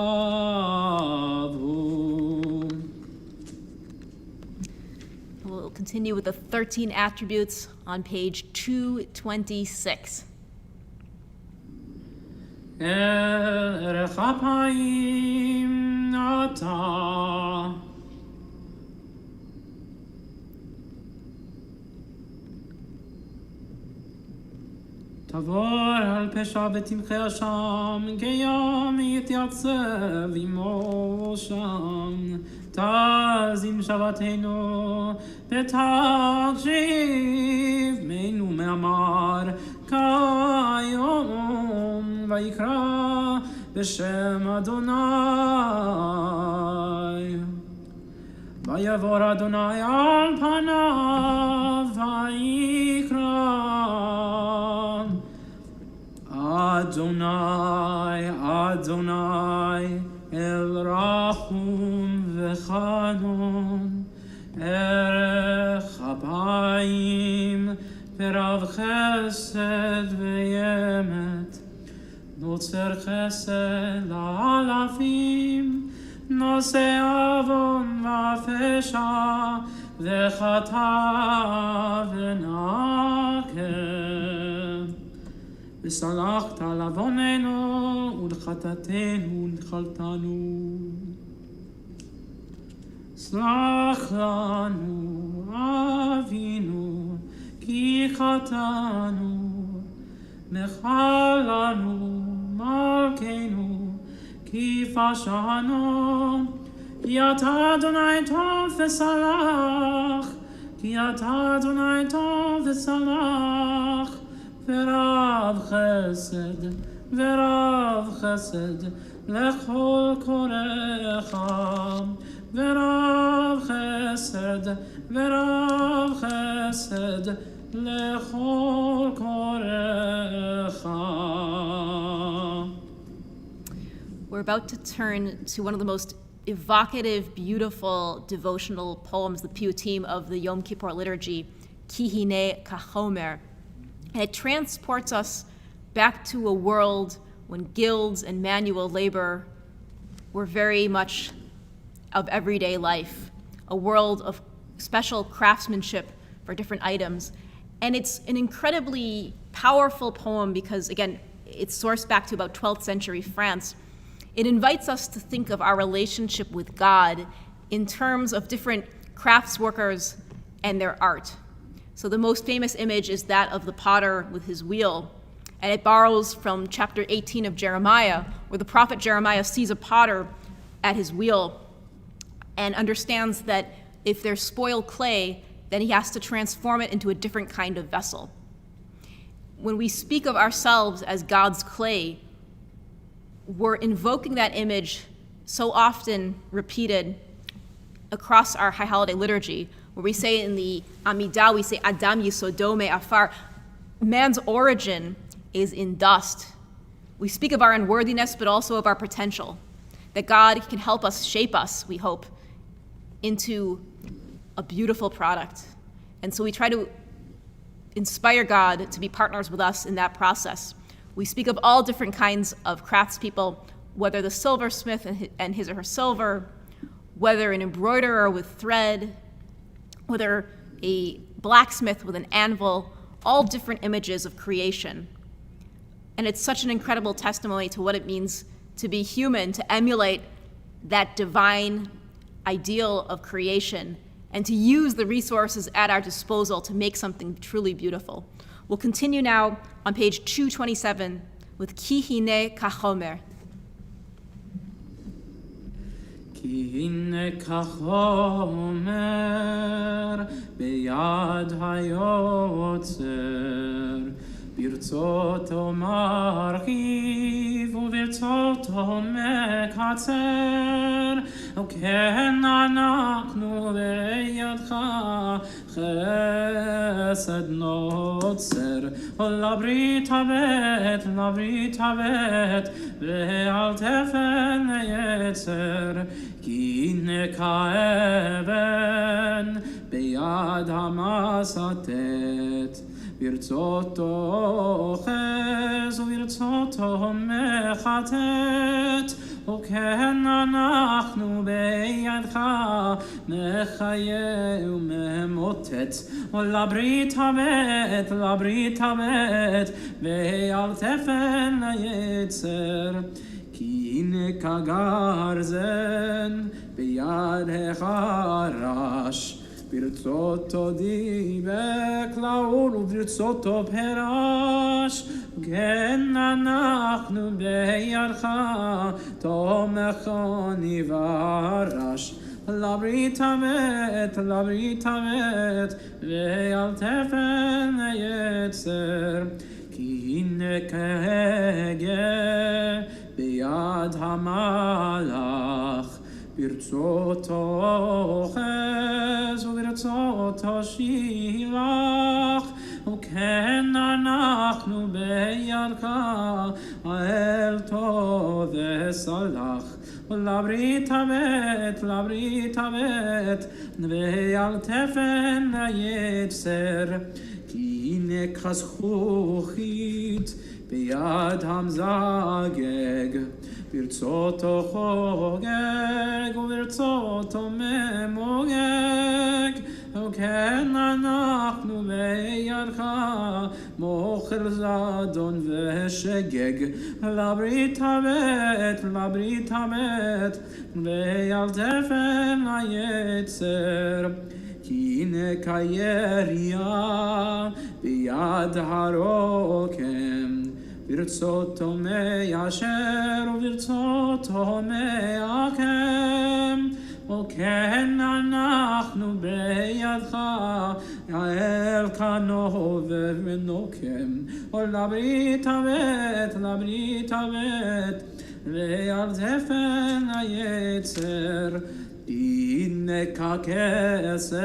We'll continue with the 13 attributes on page 226. ערך אפיים אתה תבור על פשע ותמחה שם כיום יתייצב עמו שם תאזים שבתנו ותקשיב מנו מאמר כיום ויקרא בשם אדוני ויבוא אדוני על פניו ויקרא אדוני אדוני אל רחום וחנון ערך אפיים ורב חסד ואמת נוצר חסד לאלפים נושא עוון ופשע וחטא ונקם וסלחת לעווננו ולחטאתנו ונחלתנו. סלח לנו אבינו כי חטאנו מחל לנו מלכנו כי פשענו כי אתה אדוני טוב וסלח כי אתה אדוני טוב וסלח ורב חסד לכל קוראיך ורב חסד לכל קוראיך. We're about to turn to one of the most evocative, beautiful devotional poems, the Piyutim of the Yom Kippur liturgy, Ki Hine Kachomer. And it transports us back to a world when guilds and manual labor were very much of everyday life, a world of special craftsmanship for different items. And it's an incredibly powerful poem because, again, it's sourced back to about 12th century France. It invites us to think of our relationship with God in terms of different crafts workers and their art. So the most famous image is that of the potter with his wheel, and it borrows from chapter 18 of Jeremiah, where the prophet Jeremiah sees a potter at his wheel and understands that if there's spoiled clay, then he has to transform it into a different kind of vessel. When we speak of ourselves as God's clay, we're invoking that image so often repeated across our High Holiday liturgy, where we say in the Amidah, we say Adam Yisodo Me'afar, man's origin is in dust. We speak of our unworthiness, but also of our potential, that God can help us, shape us, we hope, into a beautiful product. And so we try to inspire God to be partners with us in that process. We speak of all different kinds of craftspeople, whether the silversmith and his or her silver, whether an embroiderer with thread, whether a blacksmith with an anvil, all different images of creation. And it's such an incredible testimony to what it means to be human, to emulate that divine ideal of creation, and to use the resources at our disposal to make something truly beautiful. We'll continue now on page 227 with Ki hine kachomer. Ki hine kachomer beyad hayotzer ברצותו מרחיב וברצותו מקצר וכן אנחנו בידך חסד נוצר לברית הבט ואל תפן יצר כי הנה כאבן ביד המסתת ברצותו חז וברצותו מחטט וכן אנחנו בידך מחיה וממוטט ולברית הבט ואל תפן היצר כי הנה כגרזן ביד החרש ברצותו דיבק לעול וברצותו פרש כן אנחנו בידך תומכני ורש לברית הבט ואל תפן היצר כי הנה כהגה ביד המלאך ברצותו חז וברצותו שילח וכן אנחנו בידך האל טוב וסלח לברית הבט ואל תפן היצר כי הנה כזכוכית ביד המזגג ברצותו חוגג וברצותו ממוגג וכן אנחנו בידך מוכר זדון ושגג לברית הבט ואל תפן היצר כי הנה כירייה ביד הרוקם ברצותו מיישר וברצותו מייקם וכן אנחנו בידך יעל כנוב ונוקם ולברית הבט ואל תפן היצר הנה ככסף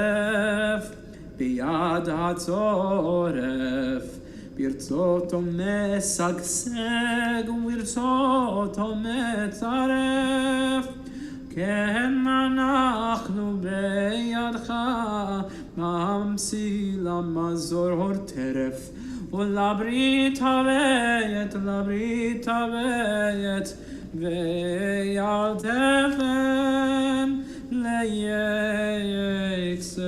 ביד הצורף ברצותו משגשג וברצותו מצרף כן אנחנו בידך ממציא למזור טרף ולברית הבט ואל תפן ליצר.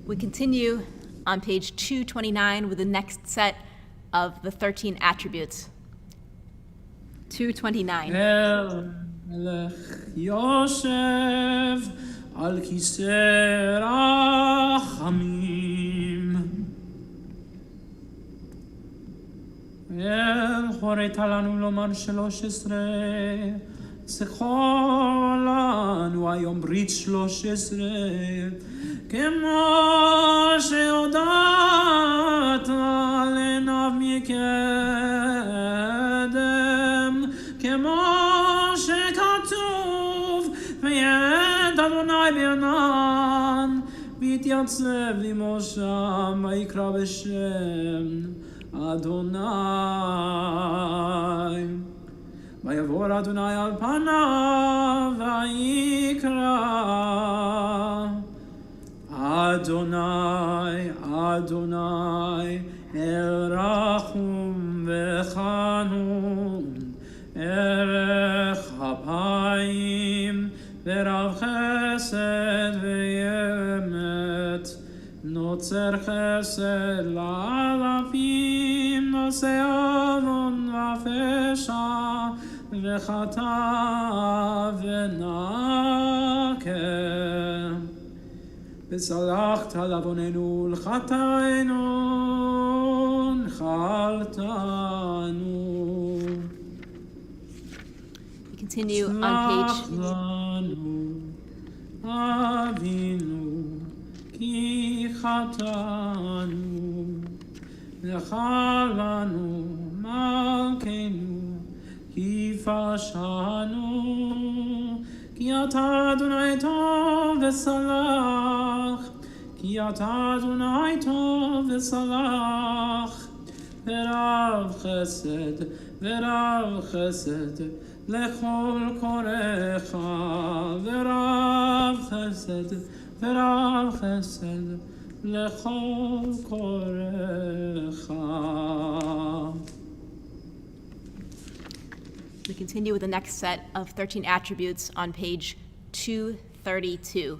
We continue on page 229 with the next set of the 13 attributes. 229. מלך יושב על כיסא רחמים חורית לנו לומר 13 זכור לנו היום ברית 13 כמו שהודעת לעיניו מקדם כמו שכתוב ויד אדוני בענן והתייצב עמו שם ויקרא בשם אדוני ויבוא אדוני על פניו ויקרא Adonai, Adonai, El Rachum V'Chanun, Erech Hapayim, V'Rav Chesed V'Yemet, Notzer Chesed La'alafim, Nosei Avon V'Fesha, V'Chata V'Nakem. וסלחת לעווננו ולחטאינו, נחלתנו. We continue on page. סלח לנו, אבינו, כי חטאנו, לך לנו, מלכנו, כי פשענו. כי אתה אדוני טוב וסלח, כי אתה אדוני טוב וסלח, ורב חסד, ורב חסד, לכל קוראיך, ורב חסד, ורב חסד, לכל קוראיך. We continue with the next set of 13 attributes on page 232.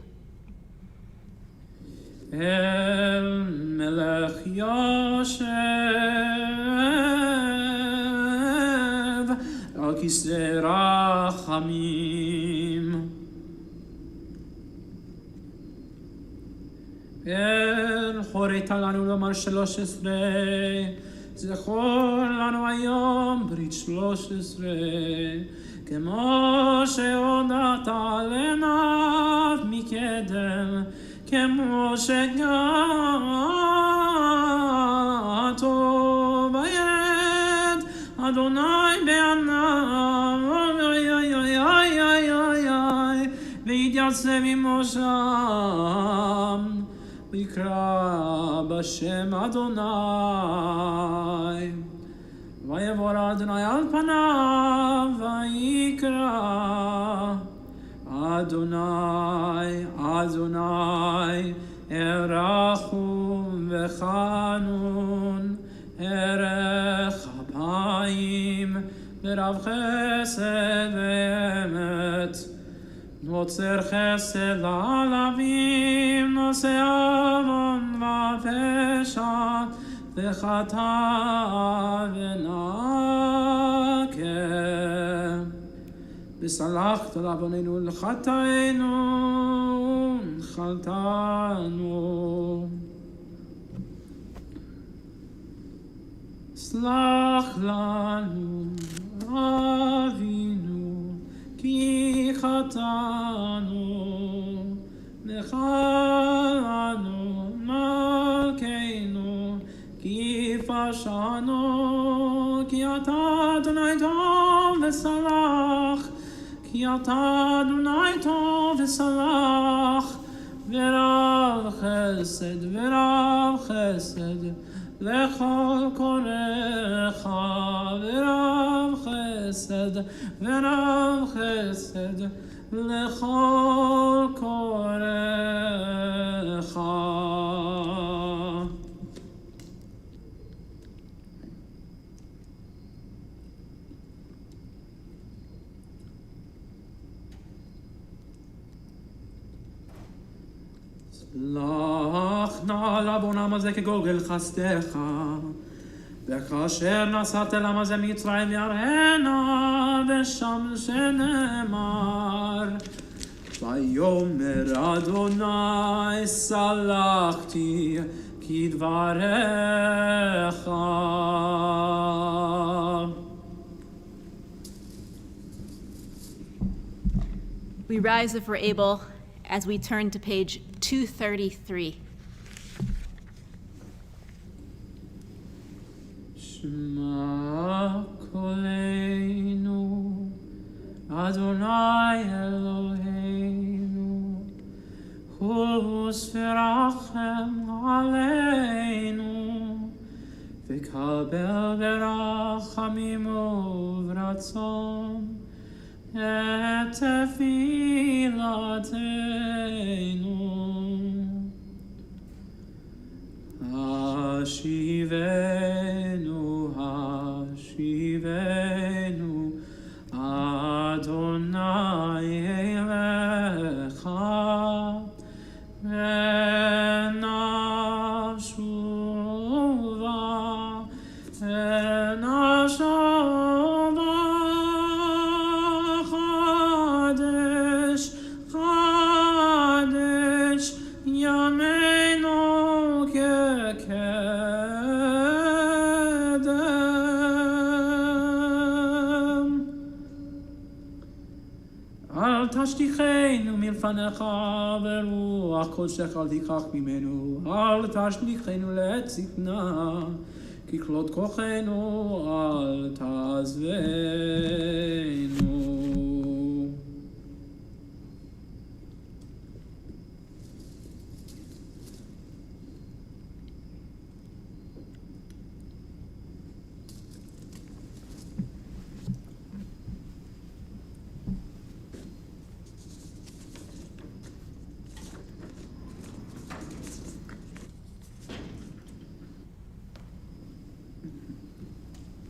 El melech yoshev al kisei rachamim. El choreit לנו לומר 13, זכור לנו היום ברית 13, כמו שהודעת עלינו מקדם, כמו שגעתו ביד, אדוני בעיניו, ויתייצב עמו שם, ויקרא בשם אדוני, ויבוא אדוני על פניו, ויקרא אדוני, אדוני, רחום וחנון, ערך אפיים, ורב חסד ואמת, נוצר חסד לעלבים, נושא עוון ופשע, וחטא ונקם. וסלחת לעווננו ולחטאינו, נחלתנו. סלח לנו, אבינו, כי חטאנו, נחלנו, מלכנו, כי פשענו, כי אתה אדוני טוב וסלח, כי אתה אדוני טוב וסלח, ורב חסד, ורב חסד, לכל קוראיך, ורב חסד, ורב חסד, לכל קוראיך. סלח נא לעוונם הזה כגודל חסדך, וכאשר נסעת לעם הזה מצרים ויראנה, ושם שנאמר, ויאמר אדוני סלחתי כדבריך. We rise if we're able as we turn to page 233. Shema Koleinu, Adonai Eloheinu, hu sfirachem aleinu, v'kabel berachamim uvratzon, et תפילתנו. תשליכנו מלפניך ברוח קודשך אל תיקח ממנו, אל תשליכנו לעת שטנה, כי כלות כוחנו אל תעזבנו.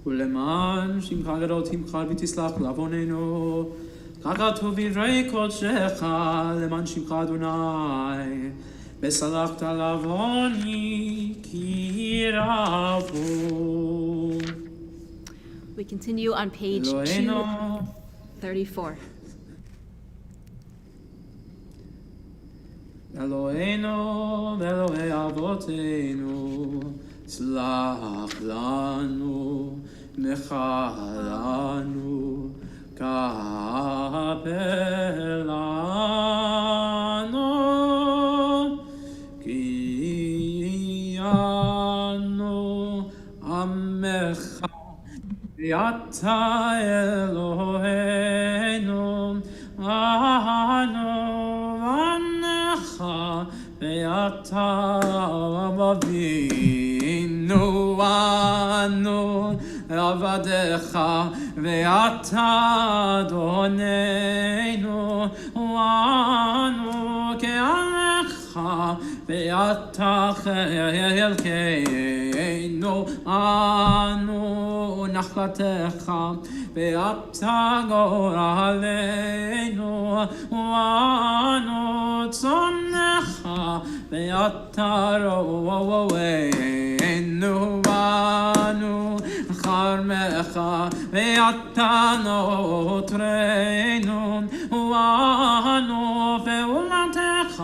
ולמען שמך הגדול תמחל ותסלח לעווננו, ככה טוב דברי קודשך, למען שמך אדוני, וסלחת לעווני כי רבו. We continue on page 234. אלוהינו ואלוהי אבותינו, סלח לנו, מחלנו, כפר לנו, כי אנו עמך, ואתה אלוהינו, אנו בניך, ואתה אבינו, אנו עבדיך, ואתה אדוננו, אנו כעמך, ואתה חלקנו, אנו נחלתך, ואתה גורלנו, אנו צונך, ואתה רוענו, אנו חרמך, ואתה נותרנו, אנו פעולתך,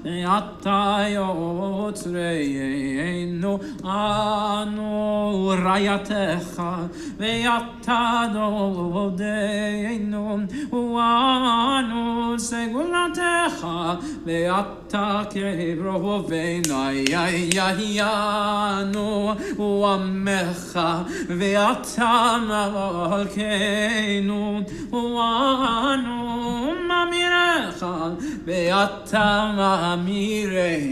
ואתה יוצרנו, אנו רעייתך, ואתה דודנו, אנו סגולתך, ואתה קרובנו, אנו עמך, ואתה מלכנו, אנו ממירך, ואתה ממירי,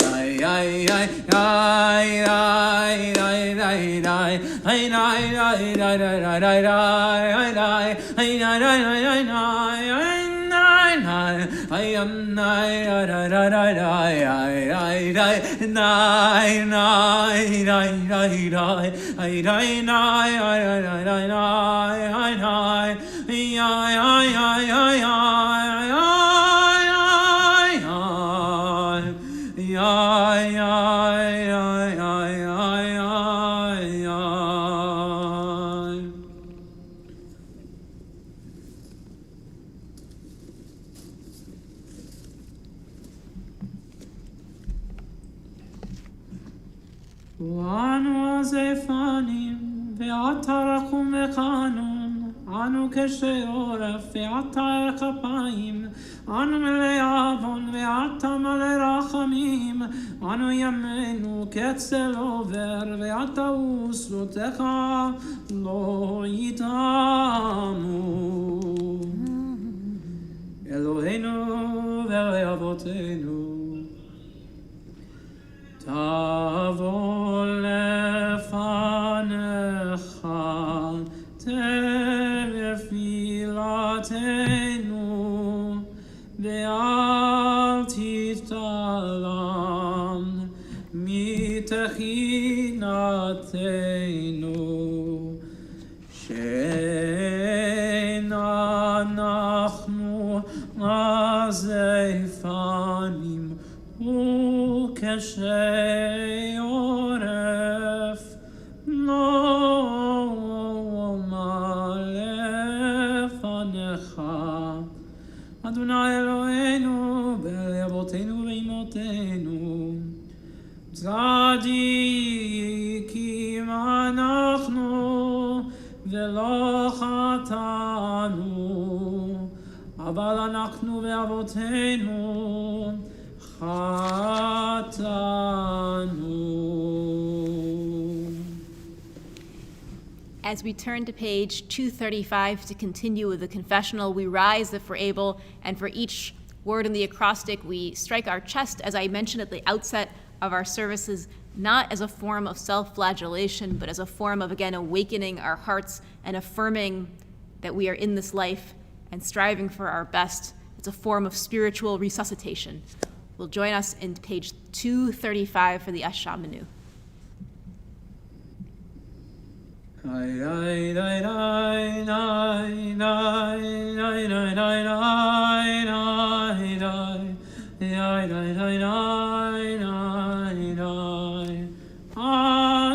ואנו הזפנים, ואתה רחום וחנון, אנו קשי עורף, ואתה אל כפיים, אנו מלא עוון, ואתה מלא רחמים, אנו ימינו כצל עובר, ואתה ושרותיך לא יתאמו. אלוהינו ואלוהי אבותינו, תבוא לפניך, תפילתנו, ואל תתעלם מתחינתנו, שאין אנחנו הזפנים, וכשי כשעורף נאמה לפניך. אדוני אלוהינו באבותינו ואמותינו, צדיקים אנחנו ולא חטאנו, אבל אנחנו ואבותינו חטאנו. As we turn to page 235 to continue with the confessional, we rise if we're able, and for each word in the acrostic, we strike our chest, as I mentioned at the outset of our services, not as a form of self-flagellation, but as a form of, again, awakening our hearts and affirming that we are in this life and striving for our best. It's a form of spiritual resuscitation. Will join us in page 235 for the Ashamanu.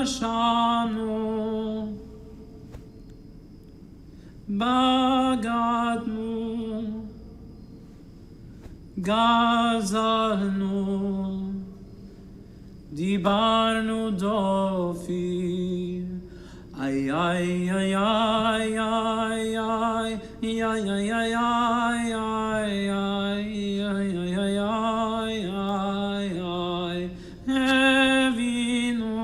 Ashanu Bagadnu Gazalnu Dibarnu Dofi Ay ay ay ay ay ay ay ay ay ay ay ay Evinu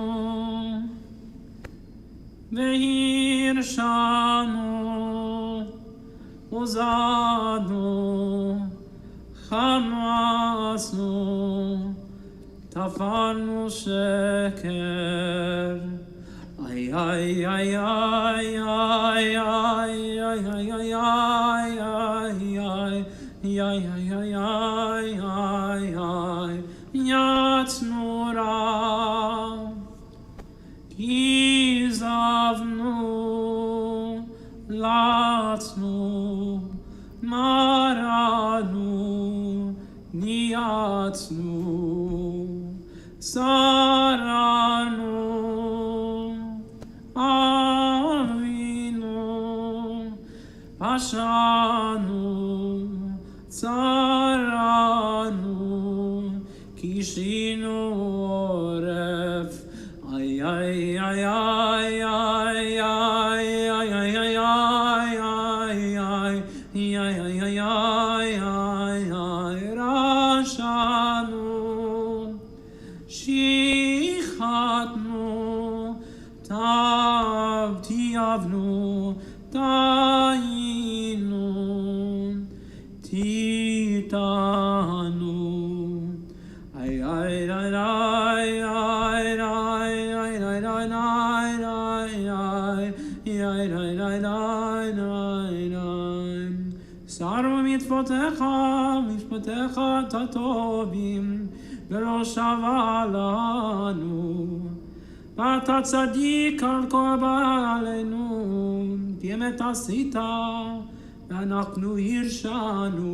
Vehirshanu Uzadnu Hamasnu Tafarnu Sheker Ay ay ay ay ay ay ay ay ay ay ay ay Yatsnura Kizavnu Latsnu Maranu Niatsnu Saranu Avinu Pashanu Tsaranu Kishinu Oref Ay ay ay ay ay ay ay ay ay Rashanu Shichatnu Tav Tiavnu Tainu Titanu Ay ay ay ay ay Saru mitfotecha tatovim velo shavalanu Vata tzadik al korbalenu Tiemet asita Ve'anachnu hirshanu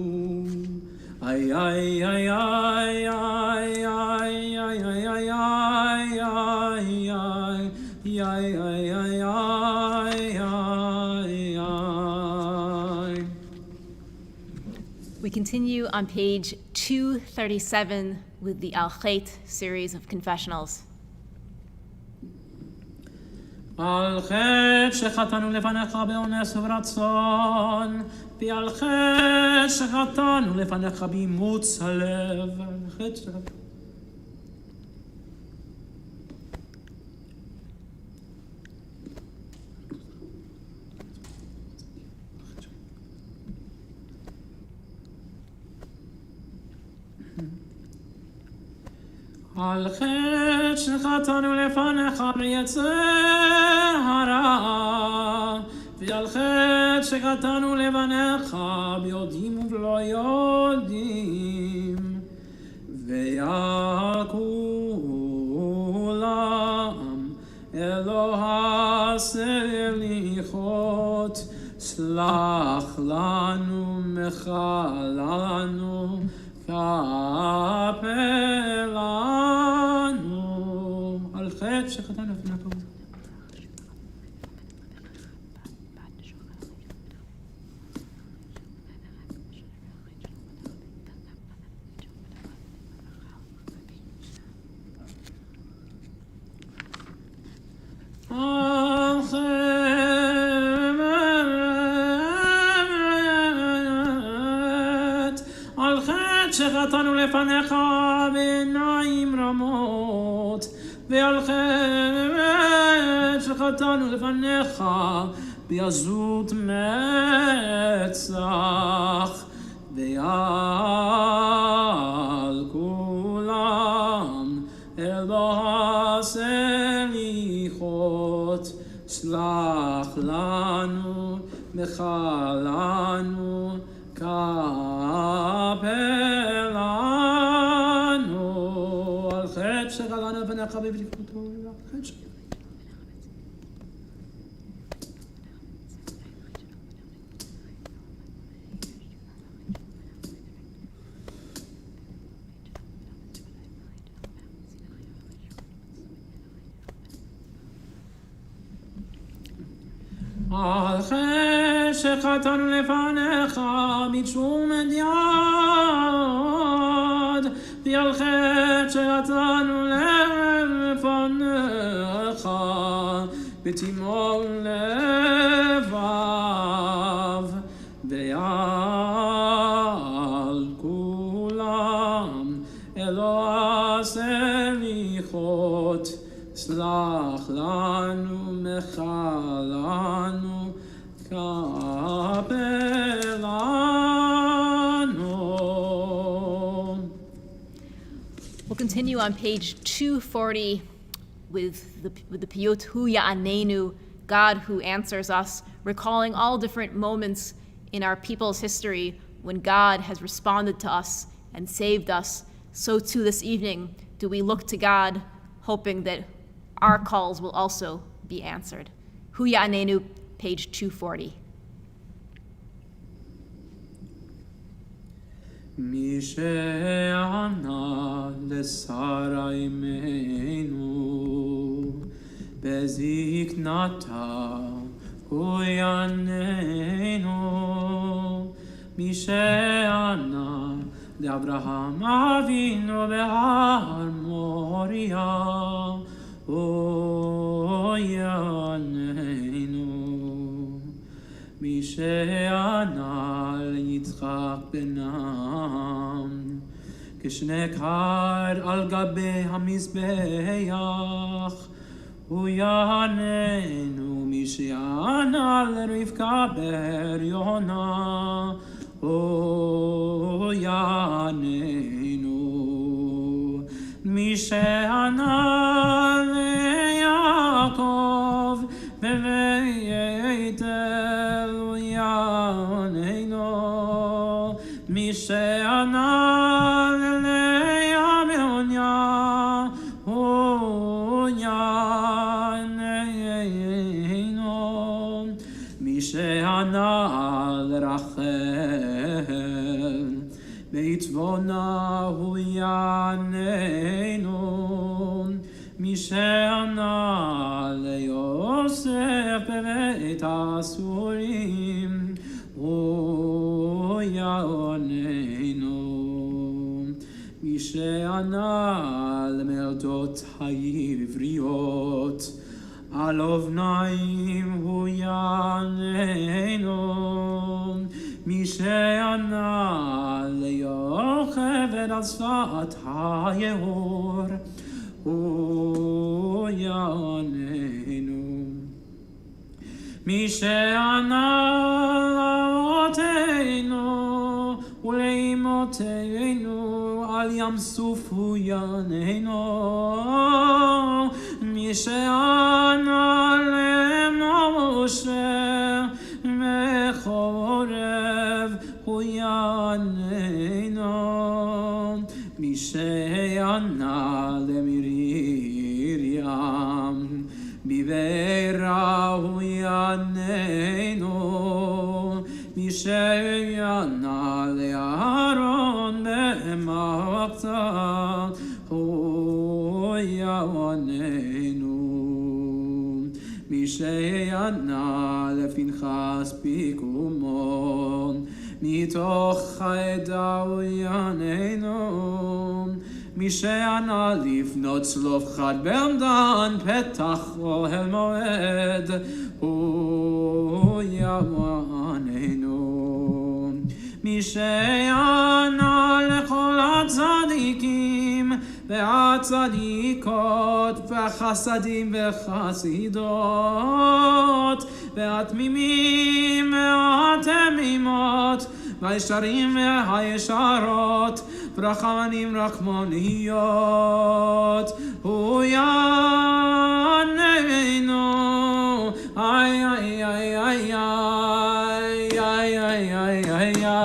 Ay ay ay ay ay ay ay ay ay ay ay We continue on page 237 with the Al-Chet series of confessionals. על חטא שחטאנו לפניך באונס וברצון, ועל חטא שחטאנו לפניך באימוץ הלב. על חטא שחטאנו. על חטא שחטאנו לפניך ביצר הרע, ועל חטא שחטאנו לפניך ביודעים ובלא יודעים, ועל כולם אלוה סליחות, סלח לנו מחלנו כפי לנו. חטא שחטאנו לפני הפעולה. על חטא שחטאנו לפניך בעיניים רמות, ועל חטא שחטאנו לפניך בעזות מצח, ועל כולם אלוה סליחות, סלח לנו, מחלנו, כפר לנו, על חטא שחטאנו לפניך בבדיקתו, על חטא שחטאנו. על חטא שחטאנו לפניך בתשום יד, ועל חטא שחטאנו לפניך בתימון לבב, ועל כולם אלוה סליחות, סלח לנו, מחלנו, כפר לנו. We'll continue on page 240 with the piyut Hu Ya'anenu, God who answers us, recalling all different moments in our people's history when God has responded to us and saved us. So too this evening do we look to God, hoping that our calls will also be answered. Hu Ya'anenu, page 240. מי שענה לשרה אמנו בזקנתה הוא יעננו, מי שענה לאברהם אבינו בהר מוריה הוא יעננו, מי שענה ליצחק בנם כשנקר על גבי המזבח הוא יעננו, מי שענה לרבקה בהריונה הוא יעננו, מי שענה ליעקב בבית אל הוא יעננו, מי שענה ללאה מעוניה הוא יעננו, מי שענה לרחל בעטבונה הוא יעננו, מי שענה ליוסף בבית האסורים הוא יעננו, מי שענה למלדות העבריות על אבניים הוא יעננו, מי שענה ליוכבד על שפת היאור הוא יעננו, מי שענה לאבותינו ולאמותינו על ים סוף הוא יעננו, מי שענה למשה בחורב הוא יעננו, מי שענה למרים בבירה הוא יעננו, מי שענה לאהרון במועצה הוא יעננו, מי שענה לפנחס פיקומו, מתוך העדה הוא יעננו. מי שענה לבנות צלופחד בעמדן, פתח אוהל מועד, הוא יעננו. מי שענה לכל הצדיקים והצדיקות והחסדים וחסידות והתמימים והתמימות והישרים והישרות ורחמנים רחמניות, הוא יעננו. איי איי איי איי איי איי איי איי איי איי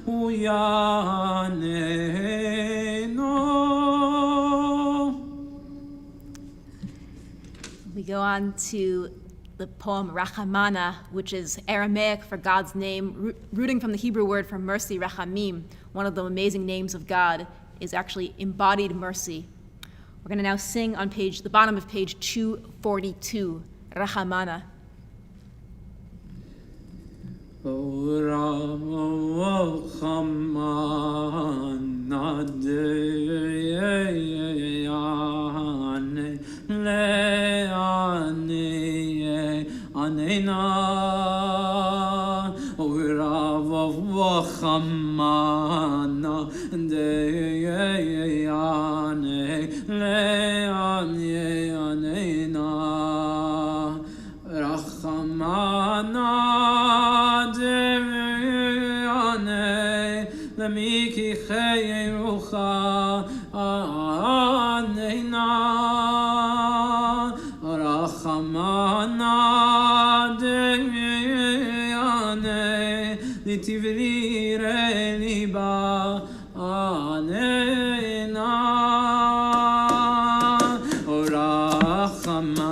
הוא יעננו. We go on to the poem Rachamana, which is Aramaic for God's name, rooting from the Hebrew word for mercy, Rachamim. One of the amazing names of God is actually embodied mercy. We're going to now sing on the bottom of page 242, Rachamana. Miki khayrucha anena rachamana deyane litivire liba anena rachamana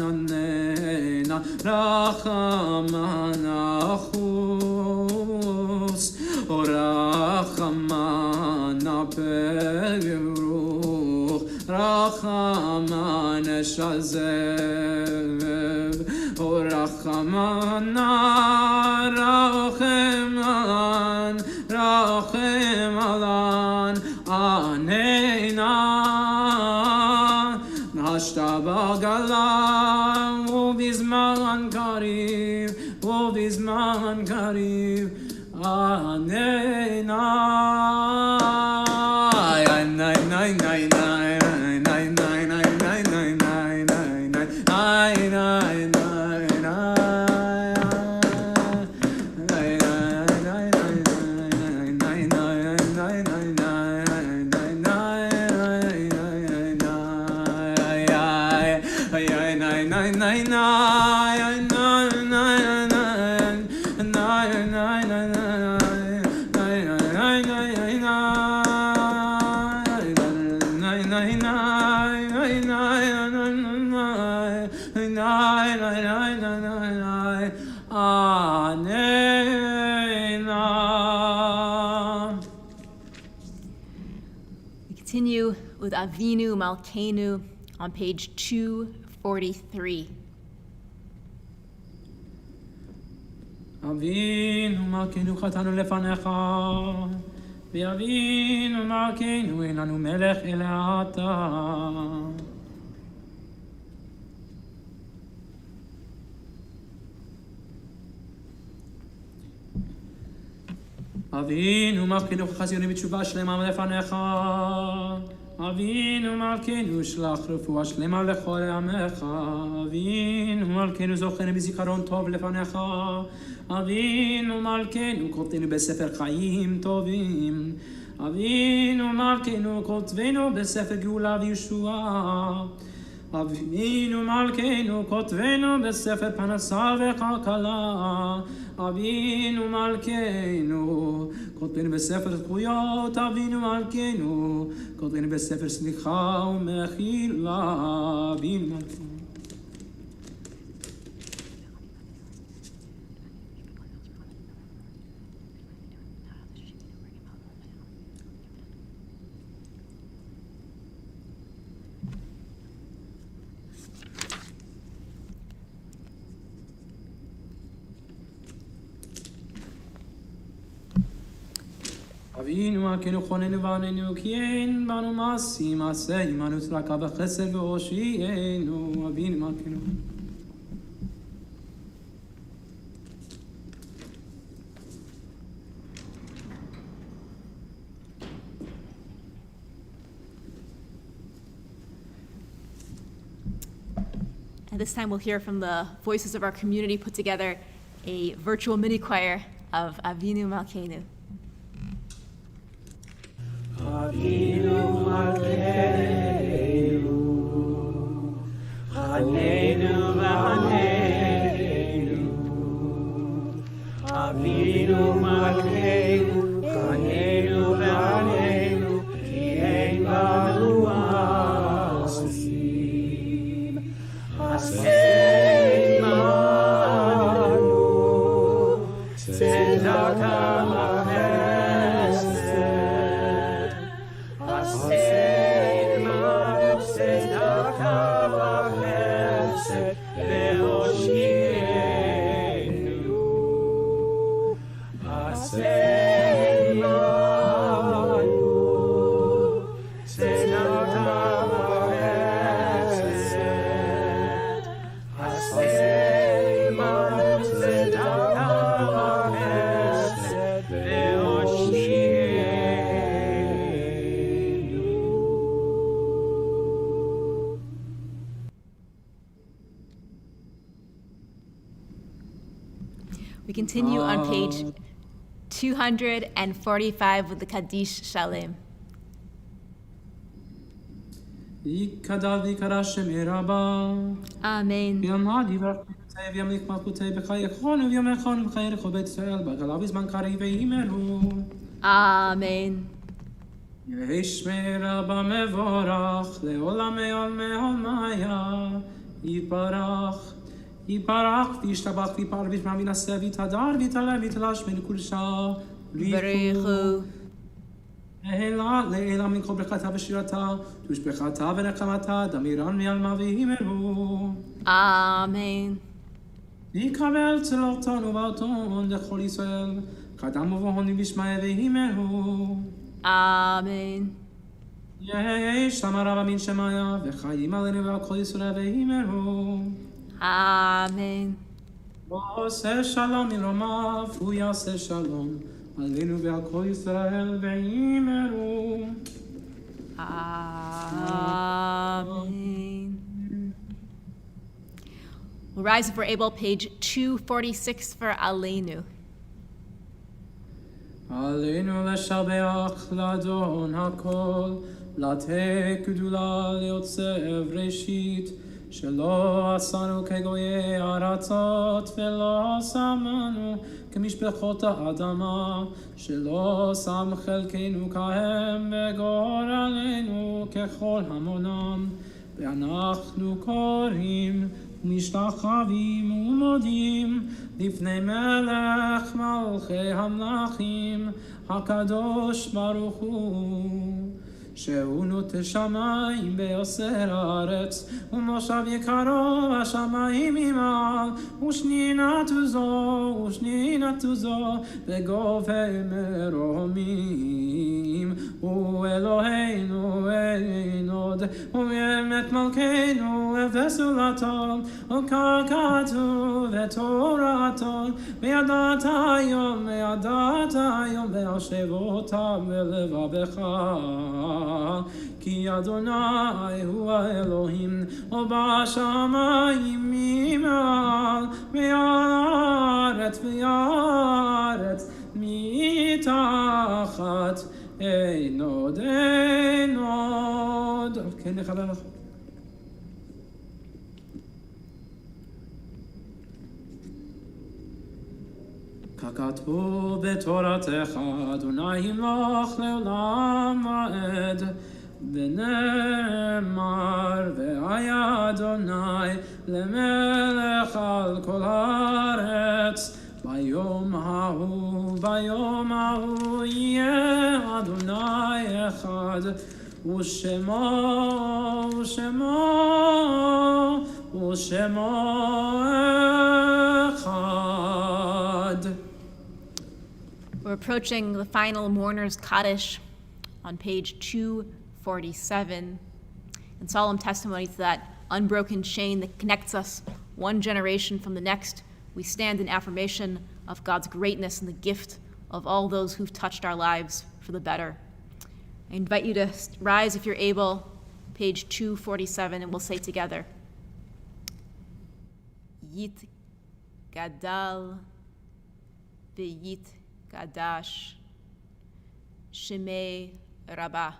anena rachamana Rachamana Peruch, Rachamana Shazeb, Rachamana Racheman, Rachemalan, Anena, Nashtabagalam, Ubizman Kariv, Ubizman Kariv, Anena. We continue with Avinu Malkeinu on page 243. Avinu Malkeinu chatanu lefanecha, ve'avinu Malkeinu en lanu melech eleata. Avinu Malkeinu chazirinu b'tshuva shlema lefanecha. Avinu Malkeinu shlach refuah shlema lechol amecha. Avinu Malkeinu zochenu b'zikaron tov lefanecha. Avinu Malkeinu kotenu b'sefer chayim tovim. Avinu Malkeinu kotvenu b'sefer geula v'yeshua. אבינו מלכנו כותבנו בספר פרנסה וכלכלה. אבינו מלכנו כותבנו בספר זכויות. אבינו מלכנו כותבנו בספר סליחה ומחילה. אבינו מלכנו. אבינו מלכנו חוננו ועננו כי אין בנו מעשים מעשה עמנו צדקה וחסד והושיענו. אבינו מלכנו. And this time we'll hear from the voices of our community put together a virtual mini choir of Avinu Malkeinu. Avinu Malkeinu, Chanenu v'Hanenu. Avinu Malkeinu, Chanenu v'Hanenu, ki ein banu asim. Aseh imanu, tzedaka We continue on page 245 with the Kaddish Shalem. ייקדש ויקרא שמי רבה. Amen. ויאמר יברך וימליך מלכותי בחייכון וביומכון ובחיי רחוב בית ישראל בגלה בזמן קריב וימרו. Amen. יהי שמי רבה מבורך לעולמי עולמי עולמיה. יתברך יתברך וישתבח ויפאר וישמע וינשא ויתהדר ויתעלה ויתלש מלכולשה. בריחו. לעילה מן כל ברכתה ושירתה, תושבחתה ונחמתה, דמירן מעלמה וימרו. Amen. יקבל צלותון ובאותון לכל ישראל, קדם ובהון ובשמעיה וימרו. Amen. יהי שמע רבה מן שמעיה, וחיים עלינו ועל כל ישראל וימרו. Amen. ועושה שלום מרומיו, הוא יעשה שלום. עלינו ועל כל ישראל וימרו. Amen. We'll rise if we're able, page 246 for Aleinu. עלינו לשבח לאדון הכל, לתת גדולה ליוצר ראשית, שלא עשנו כגויי ארצות ולא שמנו כמשפחות האדמה, שלא שם חלקנו כהם וגורלנו ככל המונם, ואנחנו קוראים ומשתחווים ומודים לפני מלך מלכי המלכים הקדוש ברוך הוא, שהוא נוטה שמיים ויוסר הארץ, ומושב יקרו השמיים ממעל, ושנינתו זו בגובה מרומים. הוא אלוהינו אין עוד, ובאמת מלכנו וסולתו, וככתוב בתורתו, וידעת היום והשב אותם בלבבך. כי אדוני הוא האלוהים, ובשמיים ממעל, ויארץ מתחת, אין עוד. כן, נכבד לך. ככתוב בתורתך, אדוני ימלוך לעולם ועד, ונאמר, והיה אדוני למלך על כל הארץ, ביום ההוא יהיה אדוני אחד, ושמו אחד. We're approaching the final Mourner's Kaddish on page 247. In solemn testimony to that unbroken chain that connects us one generation from the next, we stand in affirmation of God's greatness and the gift of all those who've touched our lives for the better. I invite you to rise if you're able, page 247, and we'll say together, Yit Gadal V'yit Gadash Shemei Rabbah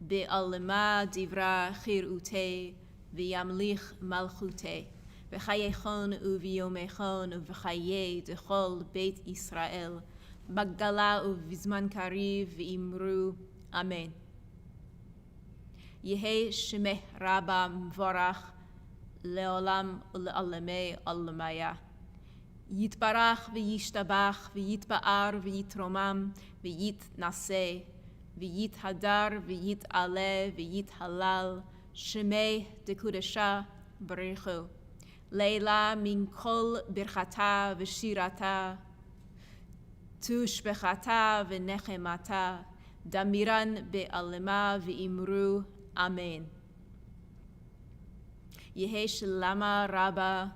Be'alema Divra Chir'utei V'yamlich Malchutei V'chayechon u'v'yomechon u'v'chayei Dechol Beit Yisrael Bagdala u'v'zman kariv v'imru Amen. Yehei Shemeh Rabbah Mvorach Leolam u'le'alamei alamaya. Yitbarach v'yishtabach v'yitba'ar v'yitromam v'yitnaseh v'yithadar v'yit'aleh v'yithalal Shemei dekudesha b'richu Leila min kol birchata v'shirata tushbechata v'nechemata damiran be'alema v'imru Amen. Yehei shalama rabba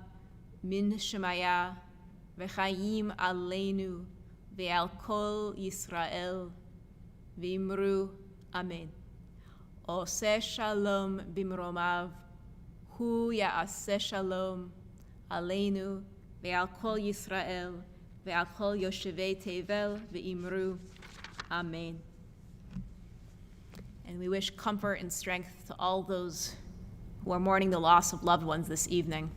min shemaya v'chayim aleinu ve'al kol Yisrael v'imru Amen. Oseh shalom bimromav hu ya'aseh shalom aleinu ve'al kol Yisrael ve'al kol yoshevei tevel v'imru Amen. And we wish comfort and strength to all those who are mourning the loss of loved ones this evening.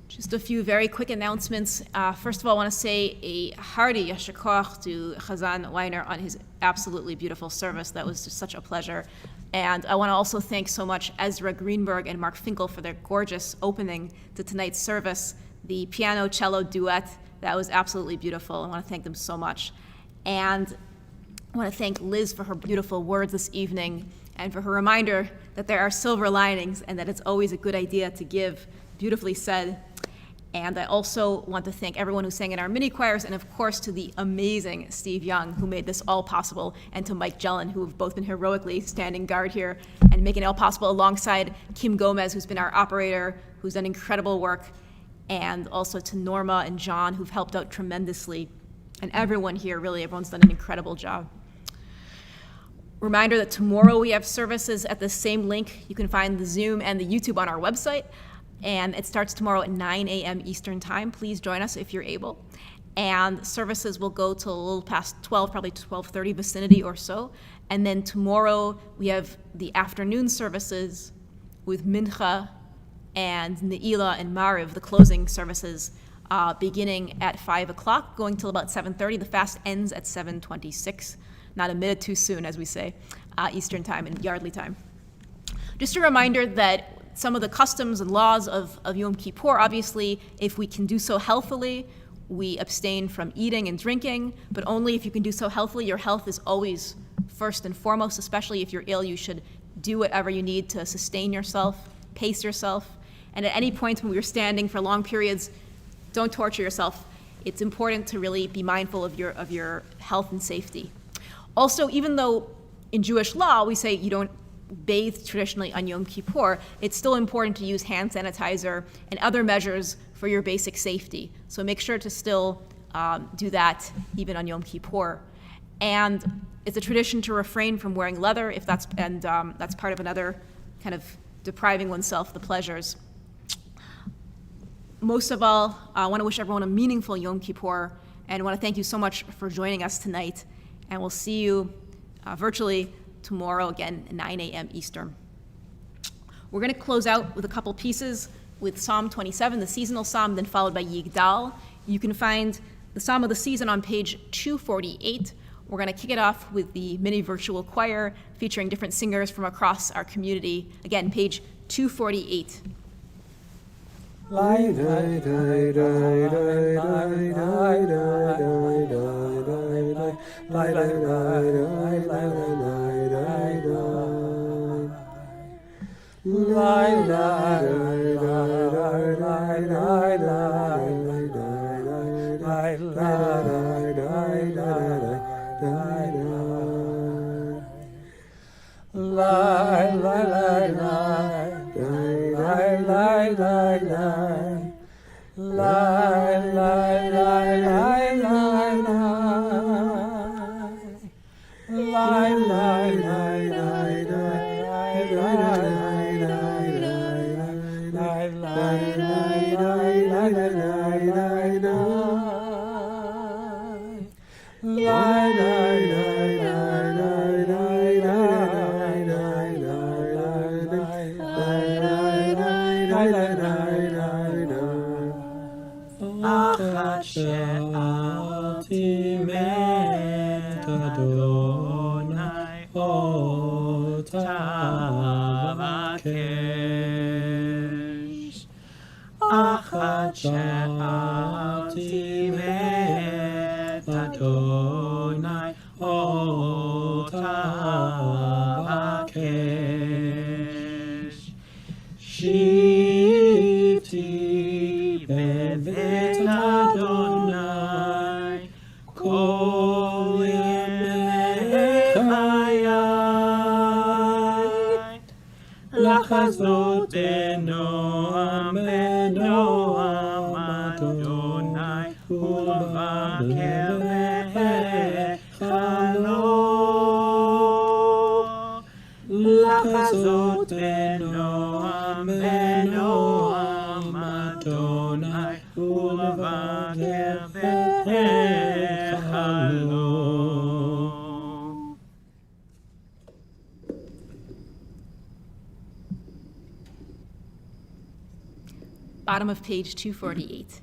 Just a few very quick announcements. First of all, I want to say a hearty yasher koach to Chazan Weiner on his absolutely beautiful service. That was just such a pleasure. And I want to also thank so much Ezra Greenberg and Mark Finkel for their gorgeous opening to tonight's service. The piano-cello duet, that was absolutely beautiful. I want to thank them so much. And I want to thank Liz for her beautiful words this evening and for her reminder that there are silver linings and that it's always a good idea to give. Beautifully said. And I also want to thank everyone who sang in our mini choirs, and of course to the amazing Steve Young, who made this all possible, and to Mike Jellin, who have both been heroically standing guard here and making it all possible, alongside Kim Gomez, who's been our operator, who's done incredible work, and also to Norma and John, who've helped out tremendously. And everyone here, really, everyone's done an incredible job. Reminder that tomorrow we have services at the same link. You can find the Zoom and the YouTube on our website. And it starts tomorrow at 9 a.m. Eastern Time. Please join us if you're able. And services will go till a little past 12, probably 12:30 vicinity or so. And then tomorrow we have the afternoon services with Mincha and Ne'ilah and Mariv, the closing services, beginning at 5 o'clock, going till about 7:30. The fast ends at 7:26. Not a minute too soon, as we say, Eastern Time and Yardley time. Just a reminder that some of the customs and laws of Yom Kippur, obviously, if we can do so healthily, we abstain from eating and drinking, but only if you can do so healthily. Your health is always first and foremost, especially if you're ill. You should do whatever you need to sustain yourself, pace yourself, and at any point when we're standing for long periods, don't torture yourself. It's important to really be mindful of your health and safety. Also, even though in Jewish law we say you don't bathe traditionally on Yom Kippur, it's still important to use hand sanitizer and other measures for your basic safety. So make sure to still do that even on Yom Kippur. And it's a tradition to refrain from wearing leather if that's part of another kind of depriving oneself the pleasures. Most of all, I want to wish everyone a meaningful Yom Kippur, and I want to thank you so much for joining us tonight. And we'll see you virtually tomorrow again at 9 a.m. Eastern. We're going to close out with a couple pieces with Psalm 27, the seasonal psalm, then followed by Yigdal You can find the Psalm of the Season on page 248. We're going to kick it off with the mini virtual choir featuring different singers from across our community. Again, page 248. Bottom of page 248.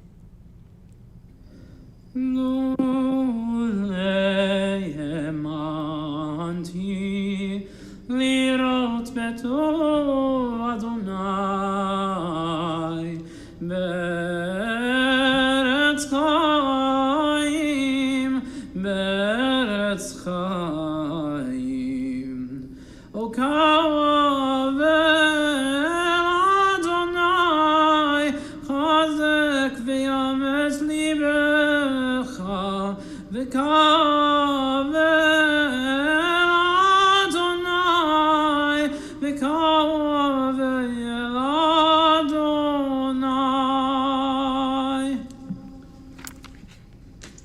לראות בטוב אדוני בארץ חיים, בארץ חיים. או קרוב אל אדוני, חזק ויאמץ ליבך, וקרוב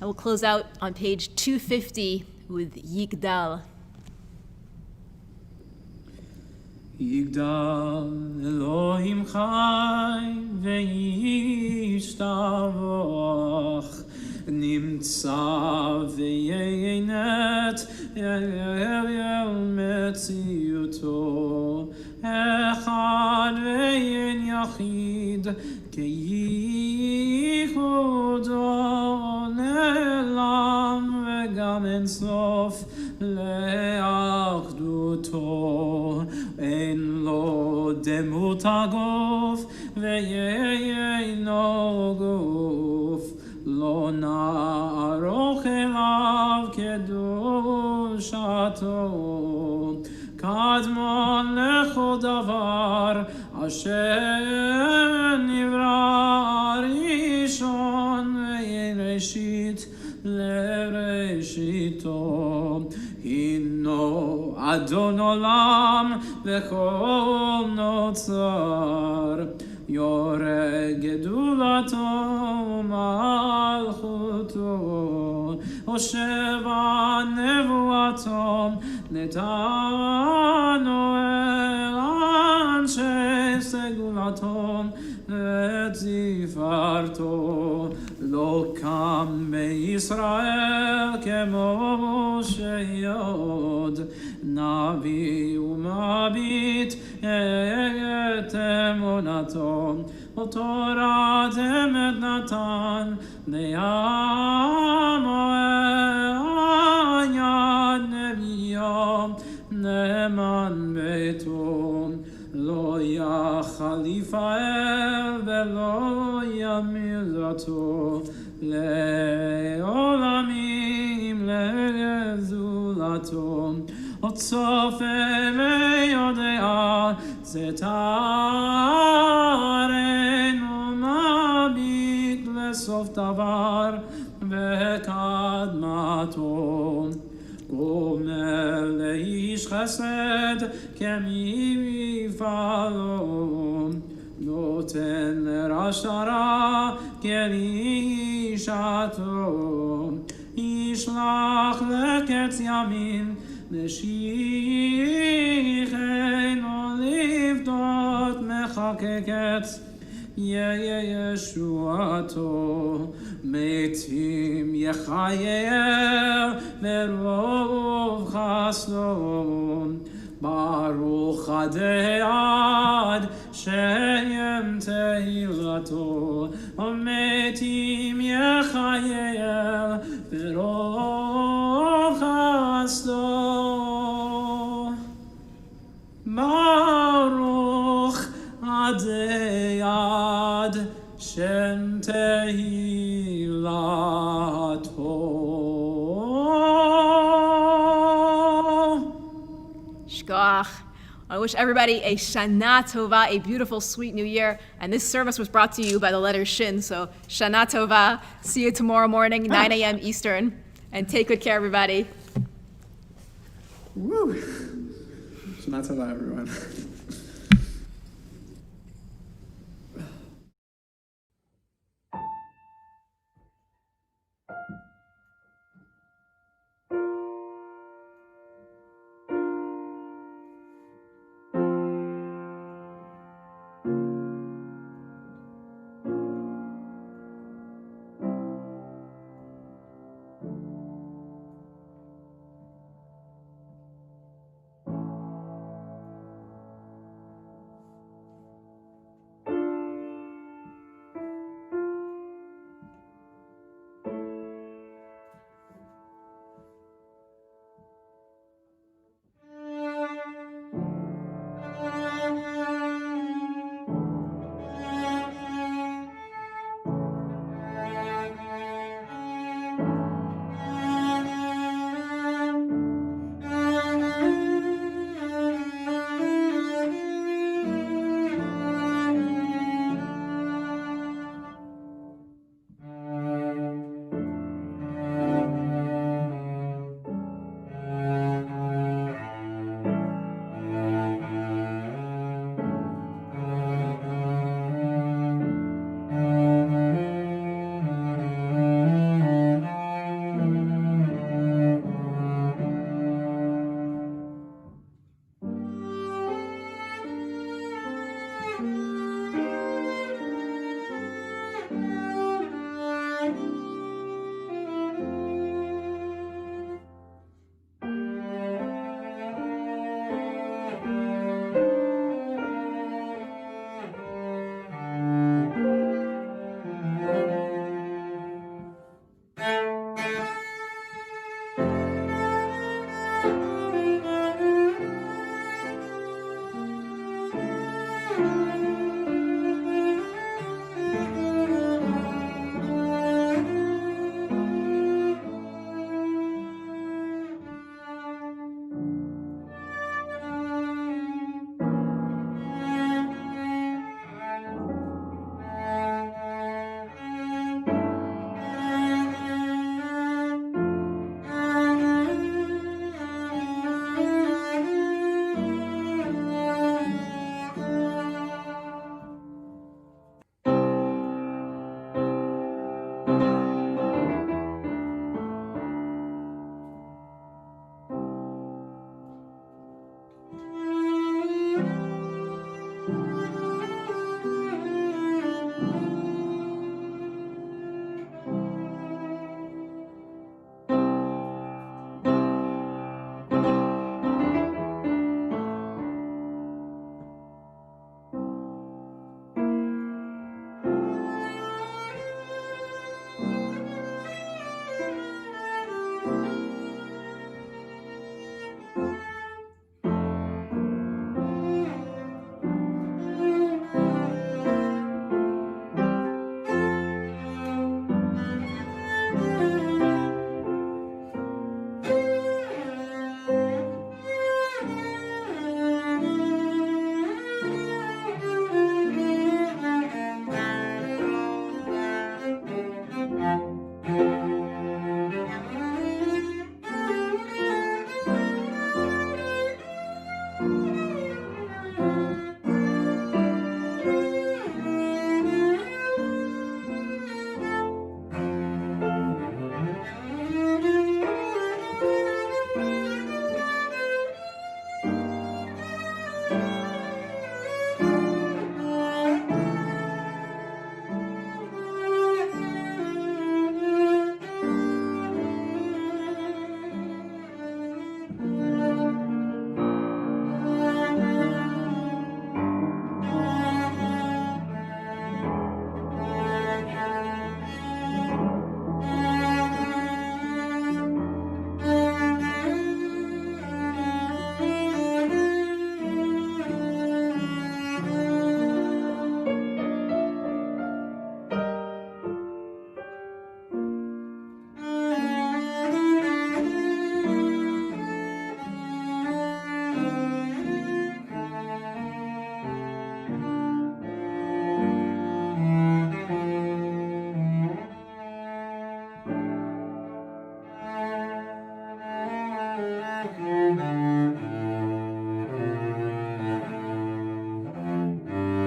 We'll close out on page 250 with Yigdal. יגדל אלוהים חי וישתבח, נמצא וינט אל מציאותו, אחד ואין יחיד כייחודו לעולם, וגם אין סוף לאחדותו. אין לו דמות הגוף ואינו גוף, לא נערוך אליו קדושתו. קדמון לכל דבר אשר נברא ראשון, ואין ראשית לראשיתו. הינו אדון עולם וכל נוצר, יורה גדולתו ומלכותו, הושע נבואתו נתנו אל אנשי סגולתו ותפארתו. לא קם בישראל כמו שעוד, נביא ומביט את אמונתו. ותורת אמת נתן Yad Nevi'yom Neman Beton Lo Yachalifael Velo Yamilzato Leolamim Lezulato Otsofe Meyodea Zetarenu Mabit Lesof Davar Vekadmato Gomer Leish Chesed Kemi Falom Noten Rashara Kelishato Yishlach Leketz Yamin Meshicheinu Livdot Mechakeketz Yeshuato Metim Yechayer Merov Chasno Baruch Adead Shem Tehilato Metim Yechayer Merov Chasno Baruch Adead Shem Tehilato. Shkoach. I wish everybody a Shana Tova, a beautiful, sweet new year. And this service was brought to you by the letter Shin. So Shana Tova. See you tomorrow morning, 9 a.m. Eastern. And take good care, everybody. Woo! Shana Tova, everyone.